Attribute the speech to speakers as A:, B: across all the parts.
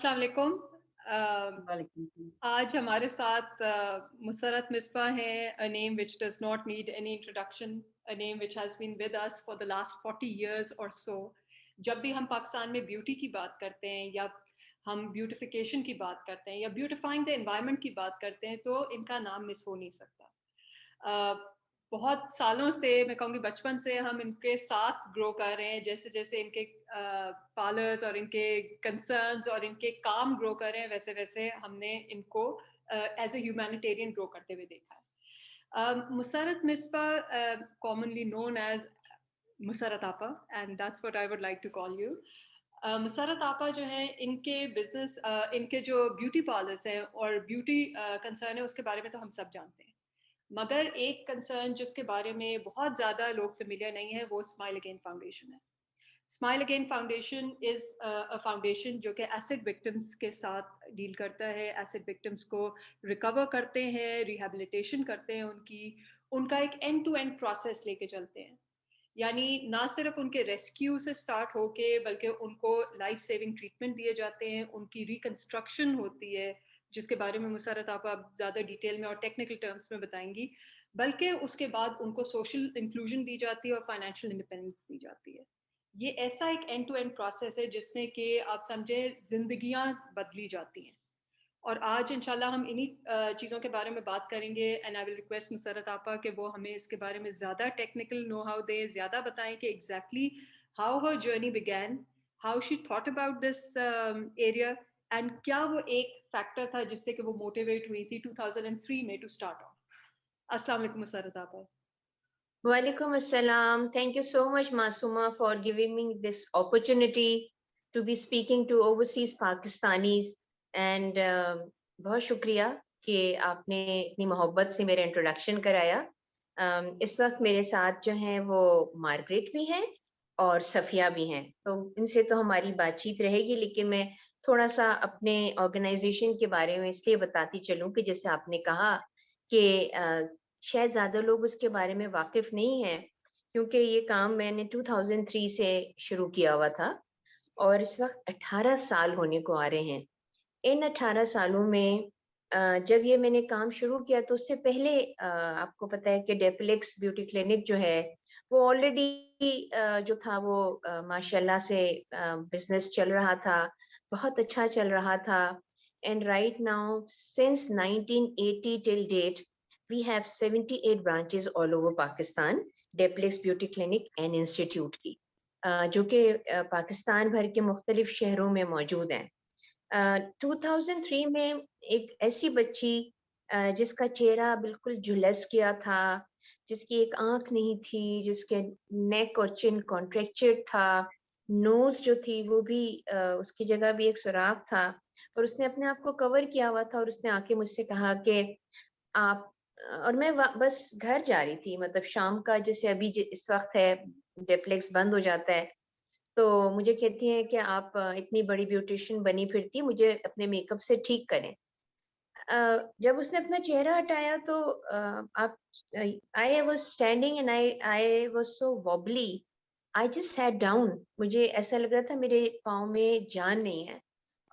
A: अस्सलाम वालेकुम।
B: वालेकुम सलाम।
A: आज हमारे साथ मुसर्रत मिस्बा हैं, a name which does not need any introduction, a name which has been with us for the last 40 years or so. जब भी हम पाकिस्तान में ब्यूटी की बात करते हैं या हम ब्यूटिफिकेशन की बात करते हैं या ब्यूटिफाइंग द एनवायरनमेंट की बात करते हैं तो इनका नाम मिस हो नहीं सकता। बहुत सालों से मैं कहूँगी बचपन से हम इनके साथ ग्रो कर रहे हैं जैसे-जैसे इनके पार्लर्स और इनके कंसर्न्स और इनके काम ग्रो कर रहे हैं वैसे-वैसे हमने इनको एज़ अ ह्यूमैनिटेरियन ग्रो करते हुए देखा है। Musarrat Misbah commonly known as Musarrat आपा and that's what I would like to call you. Musarrat आपा जो है इनके बिज़नेस इनके जो ब्यूटी पार्लर्स हैं और ब्यूटी कंसर्न है उसके बारे में तो हम सब जानते हैं। मगर एक कंसर्न जिसके बारे में बहुत ज़्यादा लोग फ़ेमिलियर नहीं है वो स्माइल अगेन फाउंडेशन है। Smile again foundation is a foundation जो कि एसिड विक्टिम्स के साथ डील करता है, एसिड विक्टिम्स को रिकवर करते हैं, रिहैबिलिटेशन करते हैं उनका एक एंड टू एंड प्रोसेस लेके चलते हैं। यानी ना सिर्फ उनके रेस्क्यू से स्टार्ट होके बल्कि उनको लाइफ सेविंग ट्रीटमेंट दिए जाते हैं, उनकी रिकंस्ट्रक्शन होती है, जिसके बारे में मुसर्रत आप ज़्यादा डिटेल में और टेक्निकल टर्म्स में बताएंगी, बल्कि उसके बाद उनको सोशल इंक्लूजन दी जाती है और फाइनेंशियल इंडिपेंडेंस दी जाती है। ये ऐसा एक एंड टू एंड प्रोसेस है जिसमें कि आप समझे जिंदगियां बदली जाती हैं। और आज इंशाल्लाह हम इन्हीं चीज़ों के बारे में बात करेंगे and I will request Musarrat आपा कि वो हमें इसके बारे में ज़्यादा टेक्निकल नो हाउ दे, ज़्यादा बताएं कि exactly how her journey began, how she thought about this area and क्या वो एक फैक्टर था जिससे कि वो मोटिवेट हुई थी 2003 में टू स्टार्ट ऑफ। अस्सलाम वालेकुम मुसर्रत आपा।
B: Walaikum assalam. Thank you so much, Masuma, for giving me this opportunity to be speaking to overseas Pakistanis. And बहुत शुक्रिया कि आपने इतनी मोहब्बत से मेरा इंट्रोडक्शन कराया। इस वक्त मेरे साथ जो हैं वो मार्गरेट भी हैं और सफिया भी हैं। तो इनसे तो हमारी बातचीत रहेगी, लेकिन मैं थोड़ा सा अपने ऑर्गेनाइजेशन के बारे में इसलिए बताती चलूं कि जैसे आपने कहा कि शायद ज़्यादा लोग उसके बारे में वाकिफ़ नहीं हैं, क्योंकि ये काम मैंने 2003 से शुरू किया हुआ था और इस वक़्त 18 साल होने को आ रहे हैं। इन 18 सालों में जब ये मैंने काम शुरू किया तो उससे पहले आपको पता है कि डेपिलेक्स ब्यूटी क्लिनिक जो है, वो ऑलरेडी जो था वो माशाल्लाह से बिज़नेस चल रहा था, बहुत अच्छा चल रहा था। And right now since 1980 till date we have 78 branches all over Pakistan, Depilex beauty clinic and institute की, जो कि पाकिस्तान भर के मुख्तलिफ शहरों में मौजूद हैं। 2003 में एक ऐसी बच्ची जिसका चेहरा बिल्कुल झुलस गया था, जिसकी एक आंख नहीं थी, जिसके नेक और चिन कॉन्ट्रैक्चर्ड था, नोज जो थी वो भी उसकी जगह भी एक सुराख था, और उसने अपने आप को कवर किया हुआ था, और उसने आके मुझसे कहा कि आप और मैं बस घर जा रही थी, मतलब शाम का जैसे अभी इस वक्त है, डेप्लेक्स बंद हो जाता है, तो मुझे कहती हैं कि आप इतनी बड़ी ब्यूटिशियन बनी फिरती, मुझे अपने मेकअप से ठीक करें। जब उसने अपना चेहरा हटाया तो आप I was standing and I was so wobbly, I just sat down, मुझे ऐसा लग रहा था मेरे पाँव में जान नहीं है,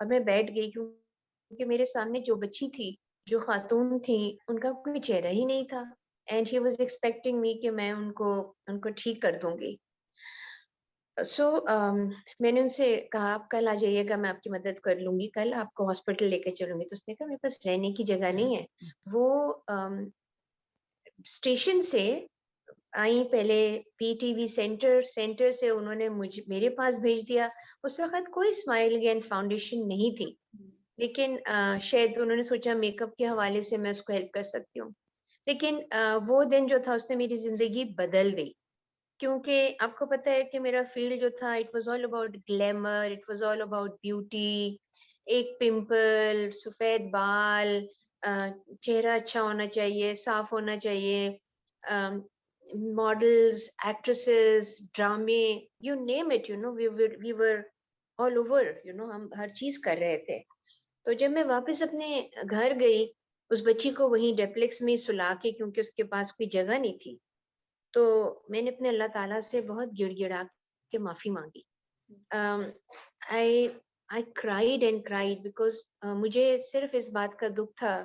B: और मैं बैठ गई, क्योंकि मेरे सामने जो बच्ची थी, जो खातून थी, उनका कोई चेहरा ही नहीं था, and she was expecting me कि मैं उनको उनको ठीक कर दूंगी। सो मैंने उनसे कहा आप कल आ जाइएगा, मैं आपकी मदद कर लूंगी, कल आपको हॉस्पिटल लेकर चलूंगी। तो उसने कहा मेरे पास रहने की जगह नहीं है। वो स्टेशन से आई, पहले पीटीवी सेंटर सेंटर से उन्होंने मुझे मेरे पास भेज दिया। उस वक्त कोई स्माइल अगेन फाउंडेशन नहीं थी, लेकिन शायद उन्होंने सोचा मेकअप के हवाले से मैं उसको हेल्प कर सकती हूँ। लेकिन वो दिन जो था उसने मेरी जिंदगी बदल दी, क्योंकि आपको पता है कि मेरा फील्ड जो था, it was all about glamour, it was all about beauty, एक पिंपल, सफेद बाल, चेहरा अच्छा होना चाहिए, साफ होना चाहिए, मॉडल्स, एक्ट्रेसेस, ड्रामे, you name it, we were all over, हम हर चीज कर रहे थे। तो जब मैं वापस अपने घर गई, उस बच्ची को वहीं डेप्लेक्स में सुला के, क्योंकि उसके पास कोई जगह नहीं थी, तो मैंने अपने अल्लाह ताला से बहुत गिड़गिड़ा के माफ़ी माँगी। आई I cried and cried because मुझे सिर्फ इस बात का दुख था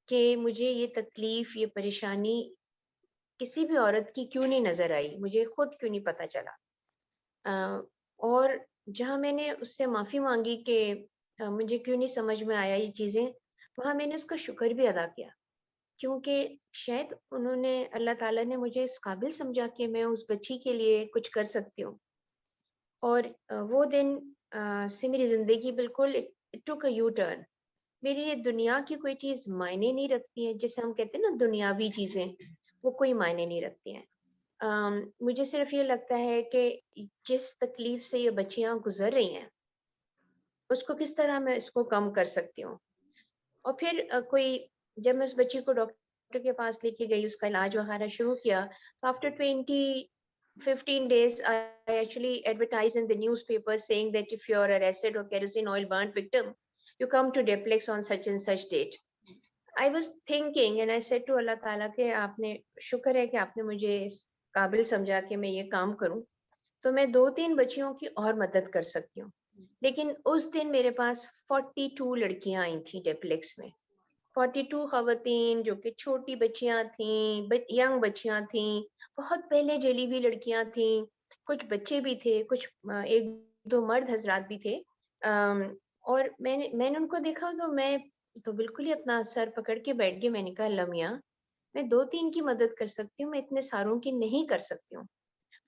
B: कि मुझे ये तकलीफ, ये परेशानी किसी भी औरत की क्यों नहीं नजर आई, मुझे खुद क्यों नहीं पता चला। और जहाँ मैंने उससे माफी मांगी कि मुझे क्यों नहीं समझ में आया ये चीजें, वहां मैंने उसका शुक्र भी अदा किया, क्योंकि शायद उन्होंने, अल्लाह ताला ने मुझे इस काबिल समझा कि मैं उस बच्ची के लिए कुछ कर सकती हूँ। और वो दिन से मेरी जिंदगी बिल्कुल it took a U turn. मेरे लिए दुनिया की कोई चीज मायने नहीं रखती है, जैसे हम कहते हैं ना दुनियावी चीजें, वो कोई मायने नहीं रखती हैं। मुझे सिर्फ ये लगता है कि जिस तकलीफ से ये बच्चियां गुजर रही हैं, उसको किस तरह मैं इसको कम कर सकती हूँ। और फिर जब मैं उस बच्ची को डॉक्टर के पास लेके गई, उसका इलाज वगैरह शुरू किया, तो after 15 days I actually advertised in the newspaper saying that if you are a acid or kerosene oil burnt victim, you come to Deplex on such and such date. I was thinking and I said to Allah Taala कि आपने, शुक्र है कि आपने मुझे इस काबिल समझा कि मैं ये काम करूं, तो मैं 2-3 बच्चियों की और मदद कर सकती हूँ। लेकिन उस दिन मेरे पास 42 लड़कियां आई थी डेप्लेक्स में। 42 खवातीन जो कि छोटी बच्चियां थीं, यंग बच्चियां थीं, बहुत पहले जली हुई लड़कियां थीं, कुछ बच्चे भी थे, कुछ एक दो मर्द हजरात भी थे। और मैंने उनको देखा तो मैं तो बिल्कुल ही अपना सर पकड़ के बैठ गई। मैंने कहा, लमिया, मैं 2-3 की मदद कर सकती हूँ, मैं इतने सारों की नहीं कर सकती हूँ।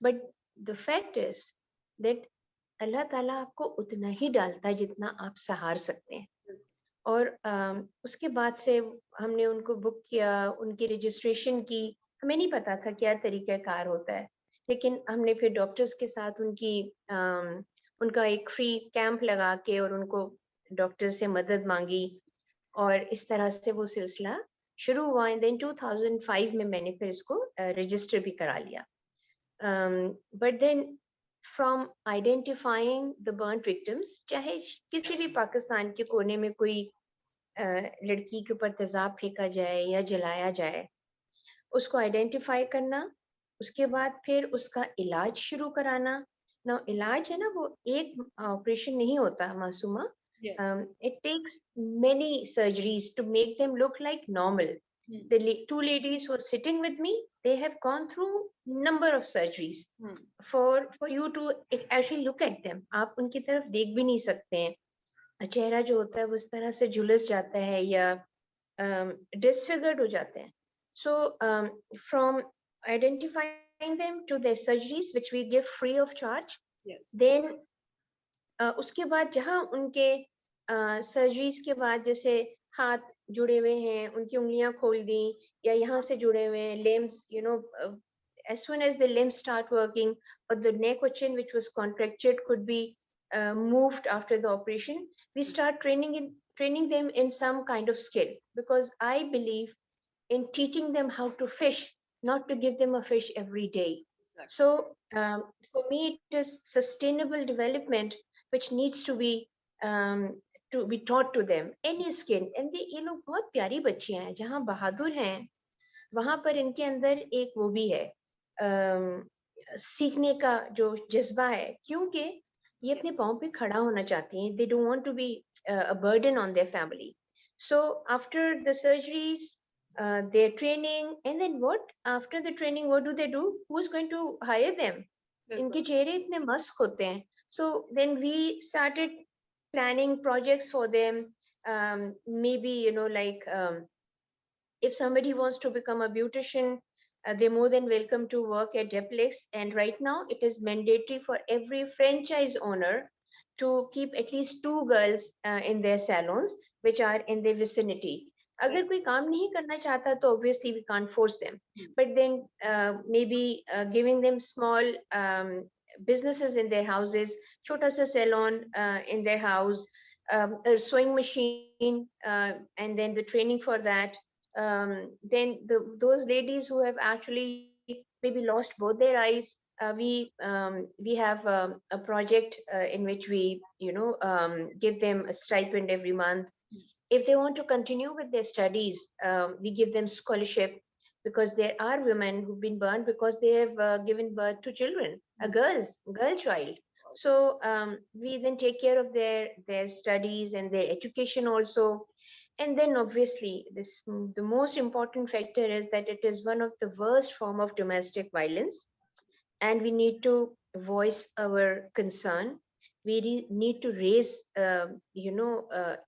B: But the fact is that अल्लाह ताला आपको उतना ही डालता है जितना आप सहार सकते हैं। और उसके बाद से हमने उनको बुक किया, उनकी रजिस्ट्रेशन की। हमें नहीं पता था क्या तरीक़ाकार होता है, लेकिन हमने फिर डॉक्टर्स के साथ उनका एक फ्री कैंप लगा के और उनको डॉक्टर से मदद मांगी, और इस तरह से वो सिलसिला शुरू हुआ। एंड देन 2005 में मैंने फिर इसको रजिस्टर भी करा लिया। But then from identifying the burn victims, चाहे किसी भी पाकिस्तान के कोने में कोई लड़की के ऊपर तेजाब फेंका जाए या जलाया जाए, उसको आइडेंटिफाई करना, उसके बाद फिर उसका इलाज शुरू कराना ना। इलाज है ना, वो एक ऑपरेशन नहीं होता Masuma.
A: Yes.
B: It takes many surgeries to make them look like normal. The two ladies who are sitting with me, they have gone through number of surgeries for you to actually look at them. आप उनकी तरफ देख भी नहीं सकते हैं। चेहरा जो होता है वो इस तरह से झुलस जाता है या डिसफिगर्ड हो जाते हैं। So from identifying them to their surgeries, which we give free of charge,
A: Yes.
B: then उसके बाद जहाँ उनके सर्जरीज के बाद जैसे हाथ जुड़े हुए हैं, उनकी उंगलियां खोल दी, या यहाँ से जुड़े हुए हैं limbs, you know, as soon as the limbs start working, or the neck or chin which was contractured could be moved after the operation, we start training them in some kind of skill, because I believe in teaching them how to fish, not to give them a fish every day.
A: Exactly.
B: So for me, it is sustainable development which needs to be taught to them. Any skill, and ये लोग बहुत प्यारी बच्चियां हैं, जहाँ बहादुर हैं वहां पर इनके अंदर एक वो भी है, सीखने का जो जज्बा है, क्योंकि ये अपने पाँव पे खड़ा होना चाहती हैं. They don't want to be a burden on their family. So after the surgeries, their training, and then what? After the training, what do? Who's going to hire them? इनके चेहरे इतने मस्क होते हैं. So then we started planning projects for them. Maybe, you know, like if somebody wants to become a beautician, they're more than welcome to work at Deplex. And right now, it is mandatory for every franchise owner to keep at least 2 girls in their salons, which are in their vicinity. अगर कोई काम नहीं करना चाहता तो obviously we can't force them, but then maybe giving them small businesses in their houses, छोटा सा salon in their house, a sewing machine, and then the training for that. Then those ladies who have actually maybe lost both their eyes, we have a project in which we, you know, give them a stipend every month. If they want to continue with their studies, we give them scholarship, because there are women who've been burned because they have given birth to children, a girl child, So we then take care of their studies and their education also. And then obviously the most important factor is that it is one of the worst form of domestic violence, and we need to voice our concern. We need to raise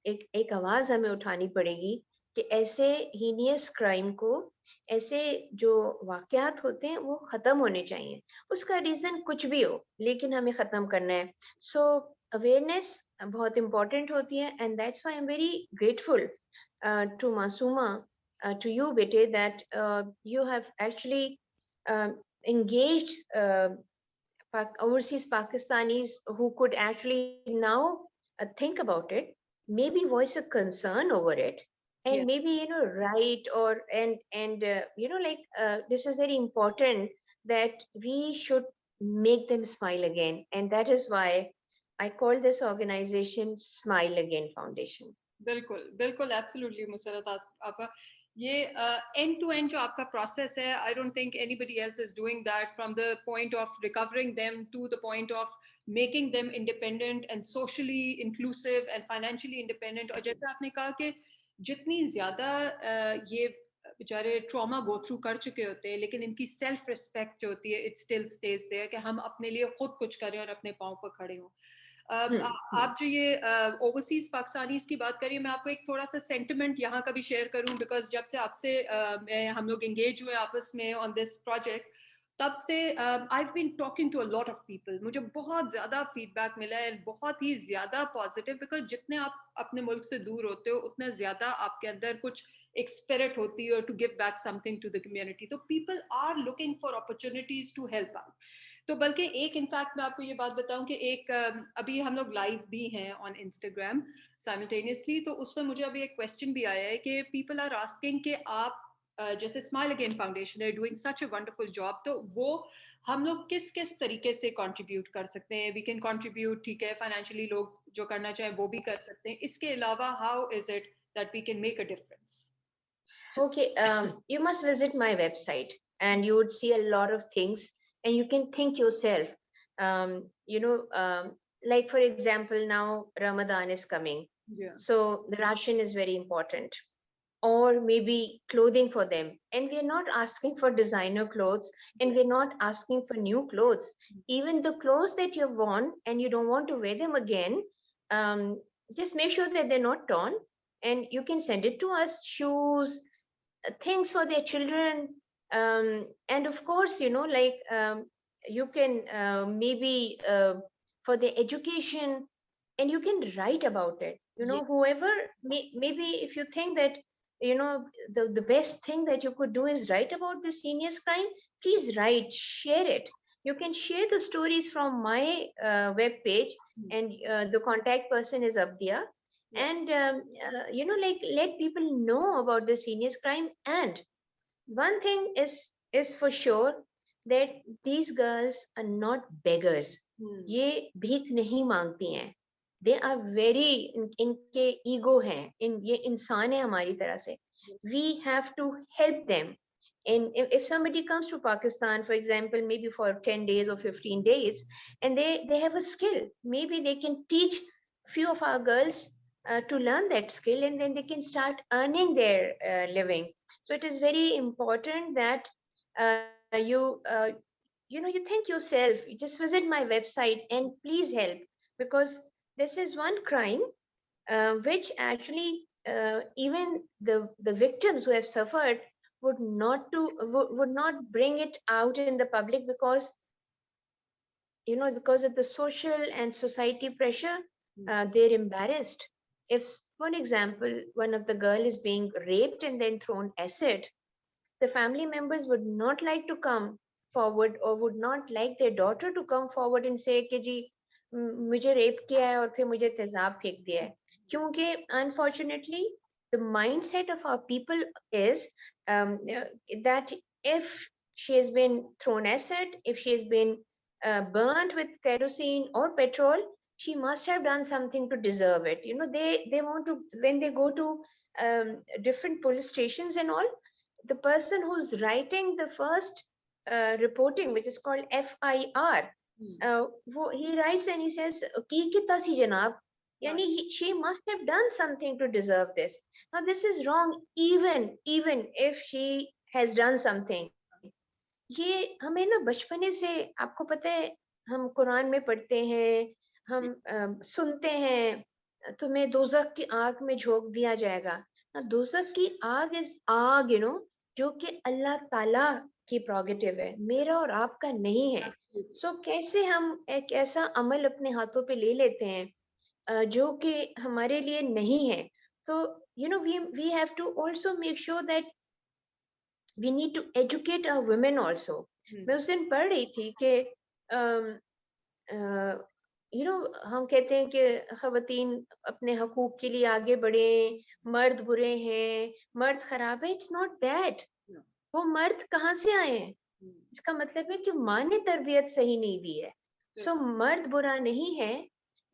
B: एक आवाज हमें उठानी पड़ेगी कि ऐसे heinous crime को, ऐसे जो वाकयात होते हैं वो खत्म होने चाहिए, उसका रीजन कुछ भी हो लेकिन हमें खत्म करना है. सो अवेयरनेस बहुत इंपॉर्टेंट होती है, and that's why I am very grateful to Masuma, to you, Bete, that you have actually engaged overseas Pakistanis who could actually now think about it, maybe voice a concern over it,
A: Yes.
B: and maybe write or and this is very important, that we should make them smile again, and that is why I call this organization Smile Again Foundation.
A: बिल्कुल बिल्कुल absolutely Musarrat आपका ये and to and जो आपका process है, I don't think anybody else is doing that, from the point of recovering them to the point of making them independent and socially inclusive and financially independent. और जैसे आपने कहा कि जितनी ज्यादा ये बेचारे ट्रॉमा गो थ्रू कर चुके होते हैं, लेकिन इनकी सेल्फ रिस्पेक्ट जो होती है इट स्टिल स्टेज देयर कि हम अपने लिए खुद कुछ करें और अपने पाँव पर खड़े हों. आप जो ये ओवरसीज पाकिस्तानीज की बात करिए, मैं आपको एक थोड़ा सा सेंटिमेंट यहाँ का भी शेयर करूं, बिकॉज जब से आपसे हम लोग एंगेज हुए आपस में ऑन दिस प्रोजेक्ट, तब से I been talking to a lot of people. मुझे बहुत ज्यादा फीडबैक मिला है, बहुत ही ज्यादा पॉजिटिव, बिकॉज जितने आप अपने मुल्क से दूर होते हो उतना ज्यादा आपके अंदर कुछ एक स्पिरिट होती है to give back something to the community. तो people are looking for opportunities to help out. तो बल्कि एक इनफैक्ट मैं आपको ये बात बताऊं कि एक अभी हम लोग लाइव भी हैं ऑन इंस्टाग्राम साइमल्टेनियसली, तो उसमें मुझे अभी एक क्वेश्चन भी आया है कि पीपल आर आस्किंग कि आप जैसे स्माइल अगेन फाउंडेशन है doing such a wonderful job, तो वो हम लोग किस किस तरीके से कंट्रीब्यूट कर सकते हैं. वी कैन कंट्रीब्यूट, ठीक है, फाइनेंशियली लोग जो करना चाहें वो भी कर सकते हैं. इसके अलावा how is it that we can make a difference?
B: Okay, you must visit my website and you would see a lot of things, and you can think yourself. Um, like for example, now Ramadan is coming,
A: Yeah.
B: so the ration is very important, or maybe clothing for them. And we're not asking for designer clothes, and we're not asking for new clothes. Even the clothes that you've worn and you don't want to wear them again, just make sure that they're not torn, and you can send it to us. Shoes, things for their children, and of course, you can maybe for their education, and you can write about it.
A: Yeah.
B: Whoever, maybe if you think that the best thing that you could do is write about this heinous crime, please write, share it. You can share the stories from my web page, and the contact person is Abdia.
A: Yeah.
B: And let people know about this heinous crime. And one thing is for sure, that these girls are not beggars. ये भीख नहीं मांगती हैं. They are very, इनके ego हैं, ये इंसान है हमारी तरह से. We have to help them. And if somebody comes to Pakistan, for example, maybe for 10 days or 15 days, and they have a skill, maybe they can teach few of our girls to learn that skill, and then they can start earning their living. So it is very important that you think yourself. You just visit my website and please help, because this is one crime which actually even the victims who have suffered would not bring it out in the public, because because of the social and society pressure. They're embarrassed. If, for example, one of the girl is being raped and then thrown acid, the family members would not like to come forward, or would not like their daughter to come forward and say कि जी मुझे rape किया है और फिर मुझे तेजाब फेंक दिया है. क्योंकि unfortunately the mindset of our people is that if she has been thrown acid, if she has been burnt with kerosene or petrol, she must have done something to deserve it. They want to, when they go to different police stations and all, the person who's writing the first reporting, which is called FIR, वो he writes and he says की कितना सी जनाब,
A: Right.
B: यानी she must have done something to deserve this. Now this is wrong, even if she has done something. ये हमें ना बचपने से, आपको पता है, हम कुरान में पढ़ते हैं, हम सुनते हैं, तुम्हें दोजख की आग में झोंक दिया जाएगा ना। दोजख की आग इज आग, जो कि अल्लाह ताला की प्रोगेटिव है, मेरा और आपका नहीं है। सो कैसे हम एक ऐसा अमल अपने हाथों पे ले लेते हैं जो कि हमारे लिए नहीं है। तो we have to also make sure that we need to educate our women also. मैं उस दिन पढ़ रही थी कि हम कहते हैं कि खवातीन अपने हकूक के लिए आगे बढ़े, मर्द बुरे हैं, मर्द खराब है। It's not that. वो मर्द कहाँ से आए हैं? इसका मतलब है कि माँ ने तरबियत सही नहीं दी है। सो मर्द बुरा नहीं है,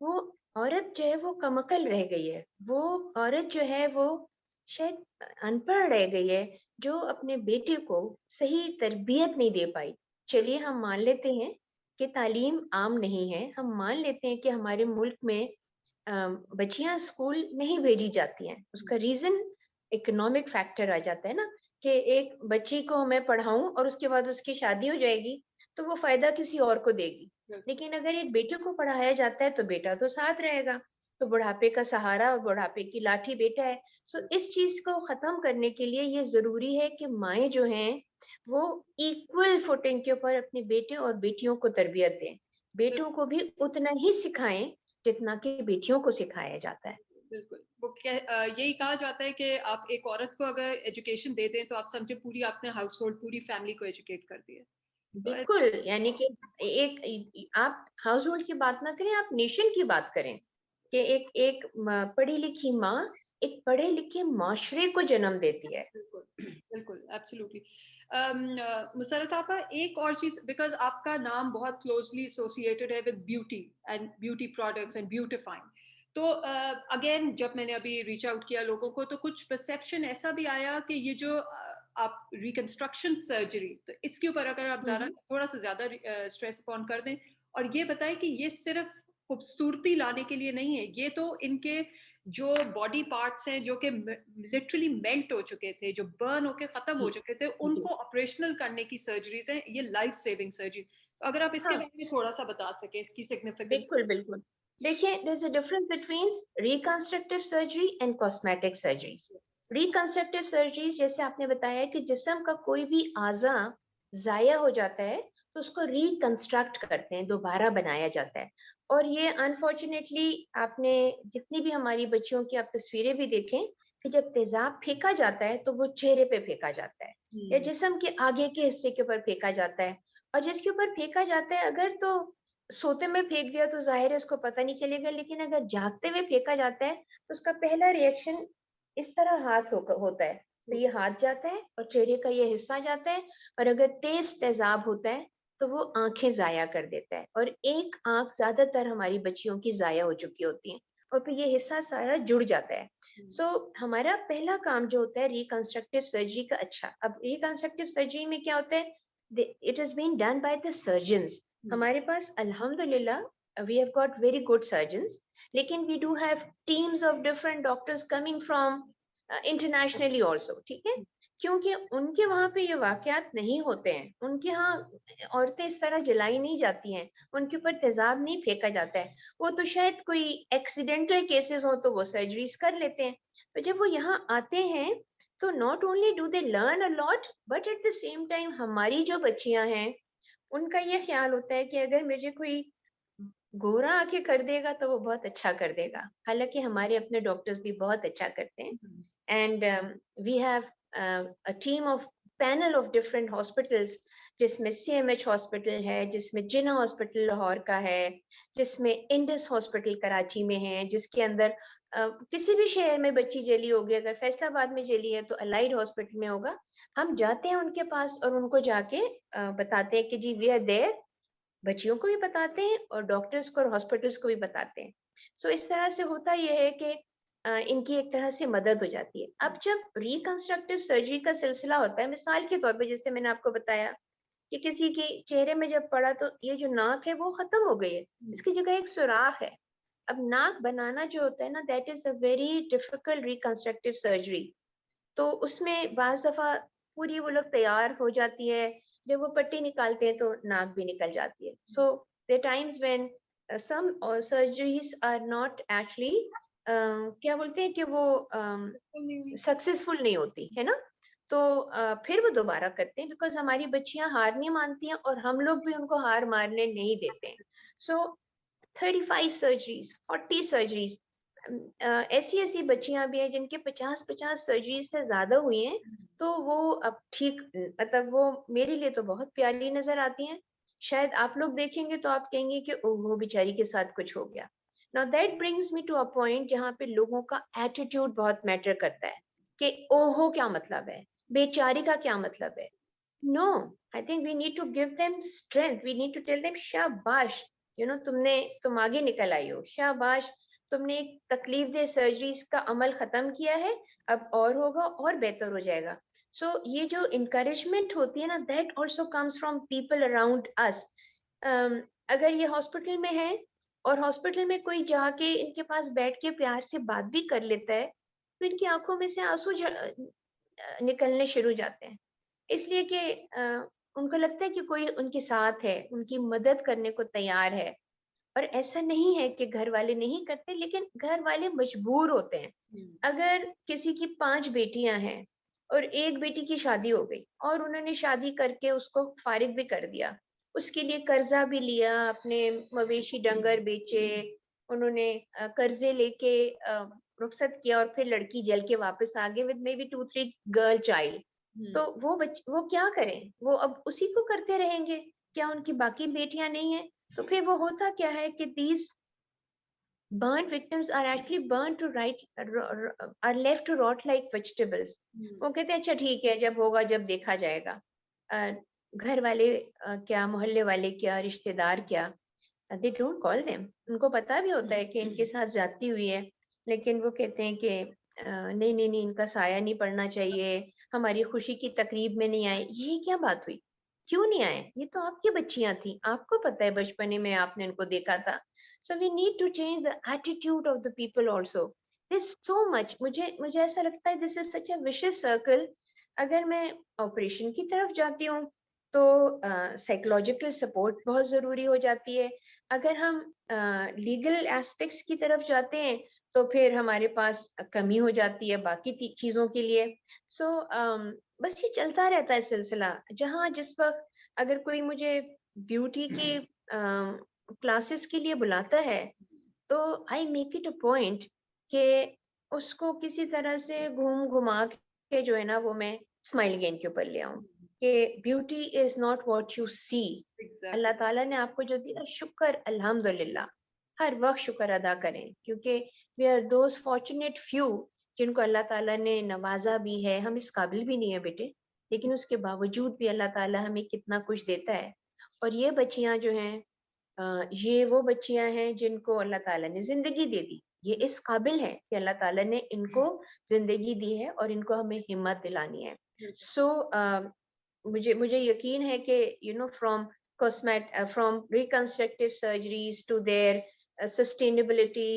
B: वो औरत जो है वो कमकल रह गई है, वो औरत जो है वो शायद अनपढ़ रह गई है, जो अपने बेटे को सही तरबियत नहीं दे पाई। चलिए हम मान लेते हैं कि तालीम आम नहीं है, हम मान लेते हैं कि हमारे मुल्क में बच्चियां स्कूल नहीं भेजी जाती हैं। उसका रीजन इकोनॉमिक फैक्टर आ जाता है ना, कि एक बच्ची को मैं पढ़ाऊं और उसके बाद उसकी शादी हो जाएगी तो वो फायदा किसी और को देगी। लेकिन अगर एक बेटे को पढ़ाया जाता है तो बेटा तो साथ रहेगा, तो बुढ़ापे का सहारा और बुढ़ापे की लाठी बेटा है। सो इस चीज को खत्म करने के लिए ये जरूरी है कि माएँ जो हैं वो इक्वल फुटिंग के ऊपर अपने बेटे और बेटियों को तरबियत दें, बेटों को भी उतना ही सिखाएं जितना कि बेटियों को सिखाया जाता है।
A: बिल्कुल, वो यही कहा जाता है कि आप एक औरत को अगर एजुकेशन दे दें तो आप समझे पूरी आपने हाउस होल्ड, पूरी फैमिली को एजुकेट कर दिया।
B: बिल्कुल, यानी कि एक आप हाउस होल्ड की बात ना करें, आप नेशन की बात करें कि एक एक पढ़ी लिखी माँ एक पढ़े लिखे माशरे को जन्म देती है।
A: बिल्कुल, बिल्कुल, एब्सोल्युटली। मुसरत आपा, एक और चीज, बिकॉज आपका नाम बहुत क्लोजली एसोसिएटेड है with beauty and beauty products and beautifying. तो अगेन जब मैंने अभी रीच आउट किया लोगों को, तो कुछ परसेप्शन ऐसा भी आया कि ये जो आप रिकंस्ट्रक्शन सर्जरी, तो इसके ऊपर अगर आप थोड़ा सा ज्यादा स्ट्रेस ऑन कर दें और ये बताएं कि ये सिर्फ खूबसूरती लाने के लिए नहीं है, ये तो इनके जो बॉडी पार्ट्स हैं जो कि लिटरली मेल्ट हो चुके थे, जो बर्न होके खत्म हो चुके थे, उनको ऑपरेशनल करने की सर्जरीज हैं, ये लाइफ सेविंग सर्जरी। अगर आप इसके बारे में थोड़ा सा बता सकें, इसकी सिग्निफिकेंस।
B: बिल्कुल बिल्कुल। देखिए, there is a difference between reconstructive surgery and cosmetic surgeries. Reconstructive surgeries, जैसे आपने बताया कि जिस्म का कोई भी आज़ा जाया हो जाता है तो उसको रिकंस्ट्रक्ट करते हैं, दोबारा बनाया जाता है। और ये अनफॉर्चुनेटली आपने जितनी भी हमारी बच्चियों की आप तस्वीरें भी देखें कि जब तेजाब फेंका जाता है तो वो चेहरे पे फेंका जाता है या जिस्म के आगे के हिस्से के ऊपर फेंका जाता है। और जिसके ऊपर फेंका जाता है, अगर तो सोते में फेंक दिया तो जाहिर है उसको पता नहीं चलेगा, लेकिन अगर जागते हुए फेंका जाता है तो उसका पहला रिएक्शन इस तरह हाथ होता है। तो ये हाथ जाता है और चेहरे का ये हिस्सा जाता है, और अगर तेज तेजाब होता है तो वो आंखें जाया कर देता है, और एक आंख ज्यादातर हमारी बच्चियों की जाया हो चुकी होती है और फिर ये हिस्सा सारा जुड़ जाता है। सो हमारा पहला काम जो होता है रिकंस्ट्रक्टिव सर्जरी का। अच्छा, अब रिकंस्ट्रक्टिव सर्जरी में क्या होता है, it is been done by the surgeons. हमारे पास अल्हम्दुलिल्लाह we have got very good surgeons, लेकिन we do have teams of different doctors coming from internationally also, ठीक है, क्योंकि उनके वहां पे ये वाकयात नहीं होते हैं, उनके यहाँ औरतें इस तरह जलाई नहीं जाती हैं, उनके ऊपर तेजाब नहीं फेंका जाता है। वो तो शायद कोई एक्सीडेंटल केसेस हो तो वो सर्जरीज कर लेते हैं। तो जब वो यहाँ आते हैं तो not only do they learn a lot, but at the same time हमारी जो बच्चियां हैं उनका ये ख्याल होता है कि अगर मुझे कोई गोरा आके कर देगा तो वो बहुत अच्छा कर देगा। हालांकि हमारे अपने डॉक्टर्स भी बहुत अच्छा करते हैं। And we have a team of panel of different hospitals, जिसमें सीएमएच हॉस्पिटल है, जिसमें जिना हॉस्पिटल लाहौर का है, जिसमें इंडस हॉस्पिटल कराची में है, जिसके अंदर किसी भी शहर में बच्ची जली होगी, अगर फैसलाबाद में जली है तो अलाइड हॉस्पिटल में होगा। हम जाते हैं उनके पास और उनको जाके बताते हैं कि जी वी आर देयर, बच्चियों को भी बताते हैं और डॉक्टर्स को और हॉस्पिटल्स को भी बताते हैं। सो इस तरह से होता यह है कि इनकी एक तरह से मदद हो जाती है। अब जब रिकंस्ट्रक्टिव सर्जरी का सिलसिला होता है, मिसाल के तौर पे जैसे मैंने आपको बताया कि किसी के चेहरे में जब पड़ा तो ये जो नाक है वो खत्म हो गई है, इसकी जगह एक सुराख है। अब नाक बनाना जो होता है ना, that is a very difficult reconstructive surgery. तो उसमें बाज़ दफ़ा पूरी वो लोग तैयार हो जाती है, जब वो पट्टी निकालते हैं तो नाक भी निकल जाती है। So there times when some surgeries are not actually क्या बोलते हैं कि वो सक्सेसफुल नहीं होती है ना, तो फिर वो दोबारा करते हैं, बिकॉज हमारी बच्चियां हार नहीं मानती हैं और हम लोग भी उनको हार मारने नहीं देते हैं। सो 35 सर्जरीज, 40 सर्जरीज, ऐसी ऐसी बच्चियां भी हैं जिनके 50-50 सर्जरीज से ज्यादा हुई हैं, तो वो अब ठीक, मतलब वो मेरे लिए तो बहुत प्यारी नजर आती हैं। शायद आप लोग देखेंगे तो आप कहेंगे कि ओहो बेचारी के साथ कुछ हो गया। Now that brings me to a point जहाँ पे लोगों का एटीट्यूड बहुत मैटर करता है कि ओहो क्या मतलब है, बेचारी का क्या मतलब है। No, I think we need to give them strength, we need to tell them शाबाश, तुम आगे निकल आई हो, शाबाश, तुमने एक तकलीफ दे सर्जरीज का अमल खत्म किया है, अब और होगा और बेहतर हो जाएगा। सो ये जो इंकरेजमेंट होती है ना, that also comes from people around us. अगर ये हॉस्पिटल में है और हॉस्पिटल में कोई जाके इनके पास बैठ के प्यार से बात भी कर लेता है, तो इनकी आंखों में से आंसू निकलने शुरू हो जाते हैं, इसलिए कि उनको लगता है कि कोई उनके साथ है, उनकी मदद करने को तैयार है। और ऐसा नहीं है कि घर वाले नहीं करते, लेकिन घर वाले मजबूर होते हैं। अगर किसी की 5 बेटियां हैं और एक बेटी की शादी हो गई और उन्होंने शादी करके उसको फारिग भी कर दिया, उसके लिए कर्जा भी लिया, अपने मवेशी डंगर बेचे, उन्होंने कर्जे लेके रुखसत किया और फिर लड़की जल के वापस आ गए with may be 2-3 girl child, तो वो क्या करें, वो अब उसी को करते रहेंगे, क्या उनकी बाकी बेटियां नहीं है? तो फिर वो होता क्या है कि these burnt victims are actually burnt to right are left to rot like vegetables. वो कहते हैं अच्छा ठीक है, जब होगा जब देखा जाएगा। अ, घर वाले क्या, मोहल्ले वाले क्या, रिश्तेदार क्या, दे डोंट कॉल देम, उनको पता भी होता है कि इनके साथ ज्यादती हुई है, लेकिन वो कहते हैं कि नहीं नहीं नहीं, इनका साया नहीं पड़ना चाहिए, हमारी खुशी की तकरीब में नहीं आए। ये क्या बात हुई, क्यों नहीं आए? ये तो आपकी बच्चियां थी, आपको पता है बचपने में आपने इनको देखा था। So we need to change the attitude of the people also, this so much, मुझे मुझे ऐसा लगता है this is such a vicious circle. अगर मैं ऑपरेशन की तरफ जाती हूँ तो साइकोलॉजिकल सपोर्ट बहुत जरूरी हो जाती है। अगर हम लीगल एस्पेक्ट्स की तरफ जाते हैं तो फिर हमारे पास कमी हो जाती है बाकी चीजों के लिए। सो बस ये चलता रहता है सिलसिला, जहाँ जिस वक्त अगर कोई मुझे ब्यूटी की क्लासेस के लिए बुलाता है तो I make it a point कि उसको किसी तरह से घूम घुमा के जो है ना वो मैं स्माइल गेन के ऊपर ले आऊं कि beauty is not what you see. अल्लाह ताला ने आपको जो दिया, शुक्र अल्हम्दुलिल्लाह, हर वक्त शुक्र अदा करें, क्योंकि we are those fortunate few जिनको अल्लाह ताला ने नवाजा भी है। हम इस काबिल भी नहीं है बेटे, लेकिन उसके बावजूद भी अल्लाह ताला हमें कितना कुछ देता है। और ये बच्चियां जो हैं, ये वो बच्चियां हैं जिनको अल्लाह ताला ने जिंदगी दे दी, ये इस काबिल है कि अल्लाह ताला ने इनको जिंदगी दी है और इनको हमें हिम्मत दिलानी है। सो मुझे मुझे यकीन है कि from from reconstructive surgeries to their sustainability,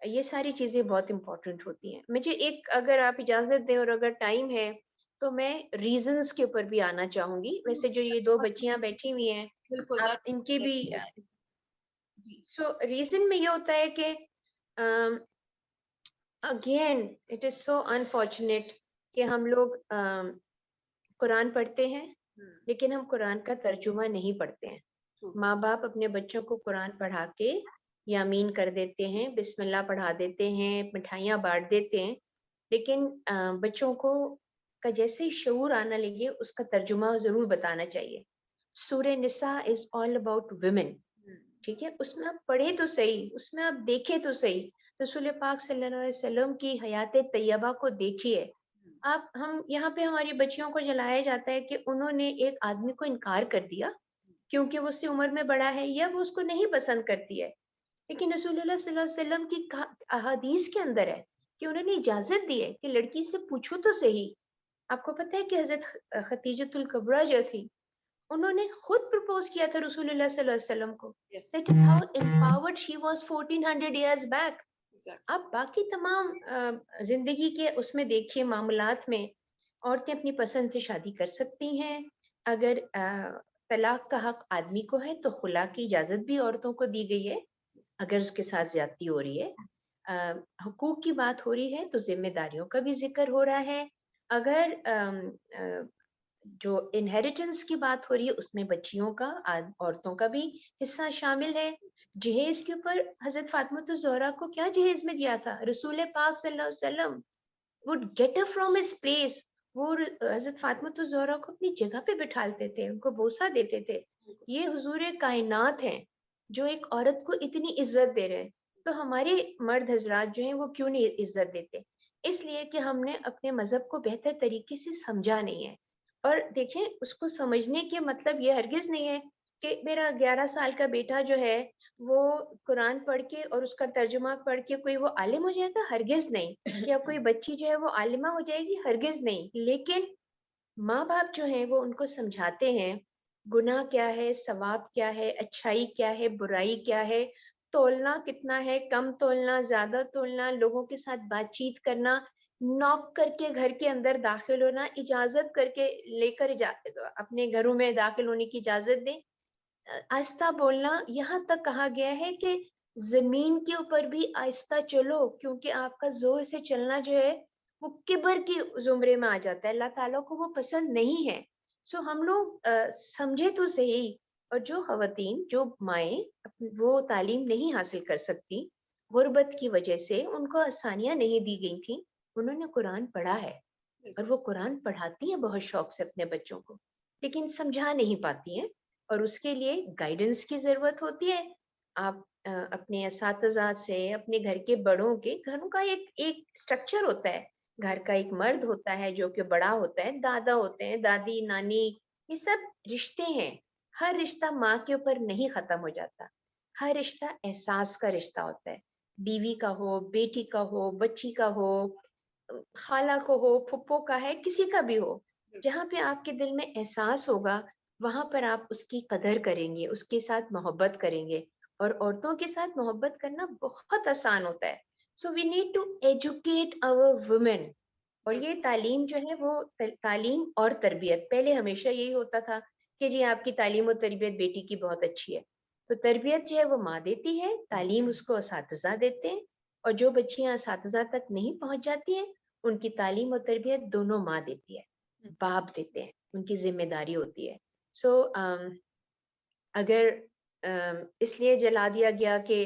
B: ये सारी चीजें बहुत इंपॉर्टेंट होती हैं। मुझे एक, अगर आप इजाजत दें और अगर टाइम है तो मैं रीजंस के ऊपर भी आना चाहूंगी। वैसे जो ये 2 बच्चियां बैठी हुई हैं,
A: बिल्कुल,
B: आप इनकी भी, सो रीजन में ये होता है कि again it is so unfortunate कि हम लोग कुरान पढ़ते हैं लेकिन हम कुरान का तर्जुमा नहीं पढ़ते हैं। माँ बाप अपने बच्चों को कुरान पढ़ा के यामीन कर देते हैं, बिस्मिल्लाह पढ़ा देते हैं, मिठाइयाँ बांट देते हैं, लेकिन बच्चों को का जैसे ही शऊर आना लगे उसका तर्जुमा जरूर बताना चाहिए। सूरह निसा इज ऑल अबाउट वुमेन, ठीक है, उसमें आप पढ़े तो सही, उसमें आप देखे तो सही, रसूल पाक सल्लल्लाहु अलैहि वसल्लम की हयात तैयबा को देखिए आप। हम यहाँ पे हमारी बच्चियों को जलाया जाता है कि उन्होंने एक आदमी को इनकार कर दिया क्योंकि वो उससे उम्र में बड़ा है या वो उसको नहीं पसंद करती है, लेकिन रसूलुल्लाह सल्लल्लाहु अलैहि वसल्लम की अहादीस के अंदर है कि उन्होंने इजाजत दी है कि लड़की से पूछो तो सही। आपको पता है कि हजरत खतीजतुल कुबरा जो थी, उन्होंने खुद प्रपोज किया था रसूलुल्लाह सल्लल्लाहु अलैहि वसल्लम को.
A: Yes,
B: That is how empowered she was 1400 years back.
A: exactly.
B: आप बाकी तमाम जिंदगी के उसमें देखिए मामलात में औरतें अपनी पसंद से शादी कर सकती हैं. अगर तलाक का हक आदमी को है तो खुला की इजाजत भी औरतों को दी गई है अगर उसके साथ ज्यादती हो रही है. हुकूक की बात हो रही है तो जिम्मेदारियों का भी जिक्र हो रहा है. अगर जो इनहेरिटेंस की बात हो रही है उसमें बच्चियों का औरतों का भी हिस्सा शामिल है. जहेज के ऊपर हजरत फातिमा ज़ोहरा को क्या जहेज में दिया था? रसूल पाक सल्लल्लाहु अलैहि वसल्लम would get her from his place. वो हजरत फातिमा ज़ोहरा को अपनी जगह पे बिठाते थे, उनको बोसा देते थे. ये हुजूर कायनात हैं जो एक औरत को इतनी इज्जत दे रहे हैं. तो हमारे मर्द हजरात जो हैं वो क्यों नहीं इज्जत देते? इसलिए कि हमने अपने मजहब को बेहतर तरीके से समझा नहीं है. और देखें, उसको समझने के मतलब ये हरगिज नहीं है कि मेरा 11 साल का बेटा जो है वो कुरान पढ़ के और उसका तर्जुमा पढ़ के कोई वो आलिम हो जाएगा, हरगिज नहीं. या कोई बच्ची जो है वो आलिमा हो जाएगी, हरगिज नहीं. लेकिन माँ बाप जो हैं वो उनको समझाते हैं गुनाह क्या है, सवाब क्या है, अच्छाई क्या है, बुराई क्या है, तोलना कितना है, कम तोलना, ज्यादा तोलना, लोगों के साथ बातचीत करना, नॉक करके घर के अंदर दाखिल होना, इजाजत करके लेकर अपने घरों में दाखिल होने की इजाजत दें, आहिस्ता बोलना. यहाँ तक कहा गया है कि जमीन के ऊपर भी आहिस्ता चलो, क्योंकि आपका जोर से चलना जो है वो किबर की जुमरे में आ जाता है. अल्लाह ताला को वो पसंद नहीं है. सो हम लोग समझे तो सही. और जो खवातीन, जो माएँ वो तालीम नहीं हासिल कर सकती, गुर्बत की वजह से उनको आसानियां नहीं दी गई थी, उन्होंने कुरान पढ़ा है और वो कुरान पढ़ाती हैं बहुत शौक से अपने बच्चों को, लेकिन समझा नहीं पाती हैं. और उसके लिए गाइडेंस की जरूरत होती है. आप अपने असातिज़ा से, अपने घर के बड़ों के, घरों का एक एक स्ट्रक्चर होता है. घर का एक मर्द होता है जो कि बड़ा होता है, दादा होते हैं, दादी, नानी, ये सब रिश्ते हैं. हर रिश्ता माँ के ऊपर नहीं खत्म हो जाता. हर रिश्ता एहसास का रिश्ता होता है. बीवी का हो, बेटी का हो, बच्ची का हो, खाला को हो, फुप्पो का है, किसी का भी हो. जहाँ पे आपके दिल में एहसास होगा वहां पर आप उसकी कदर करेंगे, उसके साथ मोहब्बत करेंगे. और औरतों के साथ मोहब्बत करना बहुत आसान होता है. So we need to educate our women. और ये तालीम जो है वो तालीम और तरबियत, पहले हमेशा यही होता था कि जी आपकी तालीम और तरबियत बेटी की बहुत अच्छी है. तो तरबियत जो है वो माँ देती है, तालीम उसको असातिज़ा देते हैं. और जो बच्चियां असातिज़ा तक नहीं पहुंच जाती हैं उनकी तालीम और तरबियत दोनों माँ देती है, बाप देते हैं, उनकी जिम्मेदारी होती है. सो अगर इसलिए जला दिया गया कि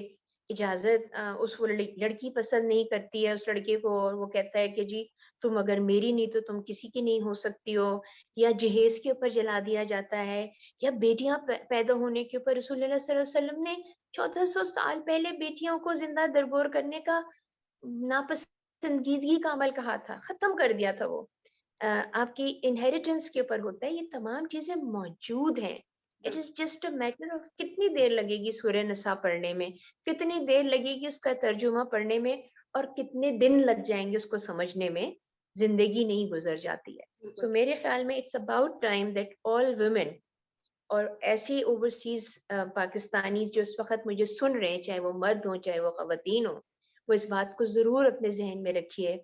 B: इजाजत, उस वो लड़की पसंद नहीं करती है उस लड़के को, और वो कहता है कि जी तुम अगर मेरी नहीं तो तुम किसी की नहीं हो सकती हो, या जहेज के ऊपर जला दिया जाता है, या बेटियां पैदा होने के ऊपर रसूलुल्लाह सल्लल्लाहु अलैहि वसल्लम ने 1400 साल पहले बेटियों को जिंदा दरगोर करने का नापसंदीदगी का अमल कहा था, खत्म कर दिया था वो. आपकी इनहेरिटेंस के ऊपर होता है. ये तमाम चीजें मौजूद हैं. It is just a matter of कितनी देर लगेगी सूरह नसा पढ़ने में, कितनी देर लगेगी उसका तर्जुमा पढ़ने में, और कितने दिन लग जाएंगे उसको समझने में. जिंदगी नहीं गुजर जाती है. सो मेरे ख्याल में it's about time that all women, और ऐसे ओवरसीज पाकिस्तानी जो इस वक्त मुझे सुन रहे हैं, चाहे वो मर्द हो चाहे वो खवातीन हो, वो इस बात को जरूर अपने जहन में रखिए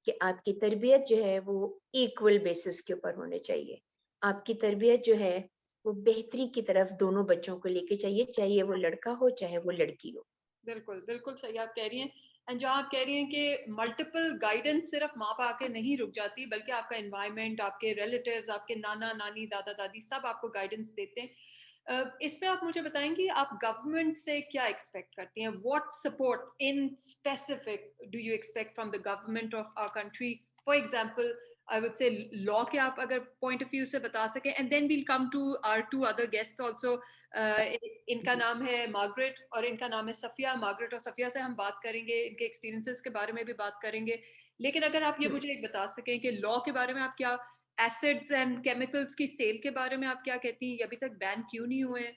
B: कि आपकी तरबियत जो है वो इक्वल बेसिस के ऊपर होने चाहिए. आपकी तरबियत जो है वो बेहतरी की तरफ दोनों बच्चों को लेके चाहिए, चाहे वो लड़का हो चाहे वो लड़की हो.
A: बिल्कुल बिल्कुल सही आप कह रही हैं. एंड जहाँ आप कह रही हैं कि मल्टीपल गाइडेंस सिर्फ माँ बाप के नहीं रुक जाती, बल्कि आपका एनवायरनमेंट, आपके रिलेटिव्स, आपके नाना नानी, दादा दादी सब आपको गाइडेंस देते हैं. इसमें आप मुझे बताएंगी आप गवर्नमेंट से क्या एक्सपेक्ट करती हैं? What support in specific do you expect from the government of our country? For example I would say law के आप अगर point of view से बता सकें, and then we'll come to our two other guests also. इनका नाम है Margaret और इनका नाम है सफिया. मार्गरेट और सफिया से हम बात करेंगे, इनके एक्सपीरियंसेस के बारे में भी बात करेंगे. लेकिन अगर आप ये मुझे एक बता सकें कि लॉ के बारे में आप क्या, एसिड्स एंड केमिकल्स की सेल के बारे में आप क्या कहती हैं, ये अभी तक बैन क्यों नहीं हुए हैं?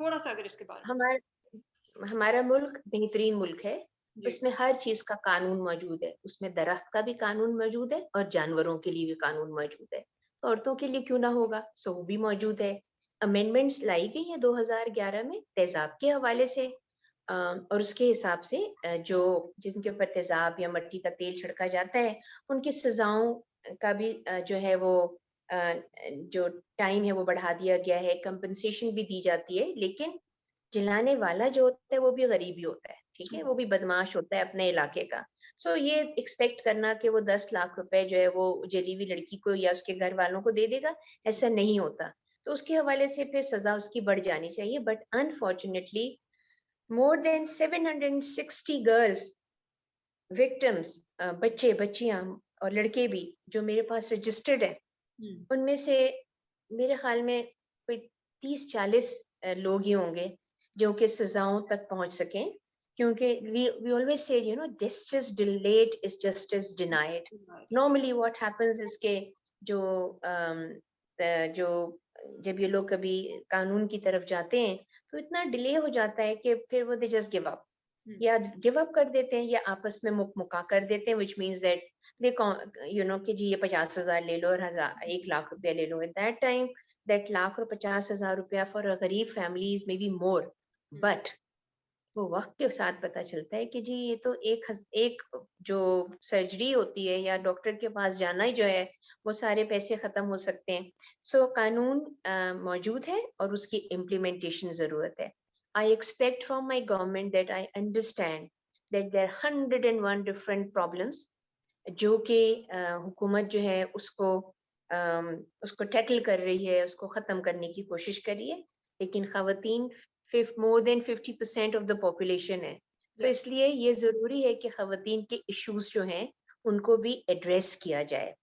A: थोड़ा सा अगर इसके बारे
B: हमारा हमारा मुल्क बेहतरीन मुल्क है.
A: में. जी
B: उसमें हर चीज का कानून मौजूद है. उसमें दरख्त का भी कानून मौजूद है और जानवरों के लिए भी कानून मौजूद है. तो औरतों के लिए क्यों ना होगा? सो वो भी मौजूद है. अमेंडमेंट्स लाई गई हैं 2011 में तेजाब के हवाले से, और उसके हिसाब से जो जिनके ऊपर तेजाब या मट्टी का तेल छिड़का जाता है उनकी सजाओं का भी जो है वो जो टाइम है वो बढ़ा दिया गया है, कंपनसेशन भी दी जाती है, लेकिन जलाने वाला जो होता है वो भी गरीब ही होता है, ठीक है, वो भी बदमाश होता है अपने इलाके का। सो ये एक्सपेक्ट करना कि वो 10 लाख रुपए जो है वो जली हुई लड़की को या उसके घर वालों को दे देगा, ऐसा नहीं होता। तो उसके हवाले से फिर सजा उसकी बढ़ जानी चाहिए, but unfortunately more than 760 girls victims, बच्चे बच्चियां और लड़के भी जो मेरे पास रजिस्टर्ड है, उनमें से मेरे ख्याल में कोई 30-40 लोग ही होंगे जो कि सजाओं तक पहुंच सकें, क्योंकि we always say, you know, justice delayed is justice denied. Normally what happens is कि जो जो जब ये लोग कभी कानून की तरफ जाते हैं तो इतना डिले हो जाता है कि फिर वो दे जस्ट गिव अप, या गिव अप कर देते हैं या आपस में मुक्का कर देते हैं, which means that they you know कि जी ये 50,000 ले लो और 1 लाख रुपया ले लो। At that time that lakh और 50,000 रुपया फॉर अ गरीब families may be more, but वो वक्त के साथ पता चलता है कि जी ये तो एक जो सर्जरी होती है या डॉक्टर के पास जाना ही जो है वो सारे पैसे खत्म हो सकते हैं। सो कानून मौजूद है और उसकी इम्प्लीमेंटेशन जरूरत है। I expect from my government that I understand that there 101 different problems जो कि हुकूमत जो है उसको टैकल कर रही है, उसको खत्म करने की कोशिश कर रही है, लेकिन खवातीन more than 50% of the population है। तो इसलिए ये जरूरी है कि खवातीन के इश्यूज जो हैं उनको भी एड्रेस किया जाए।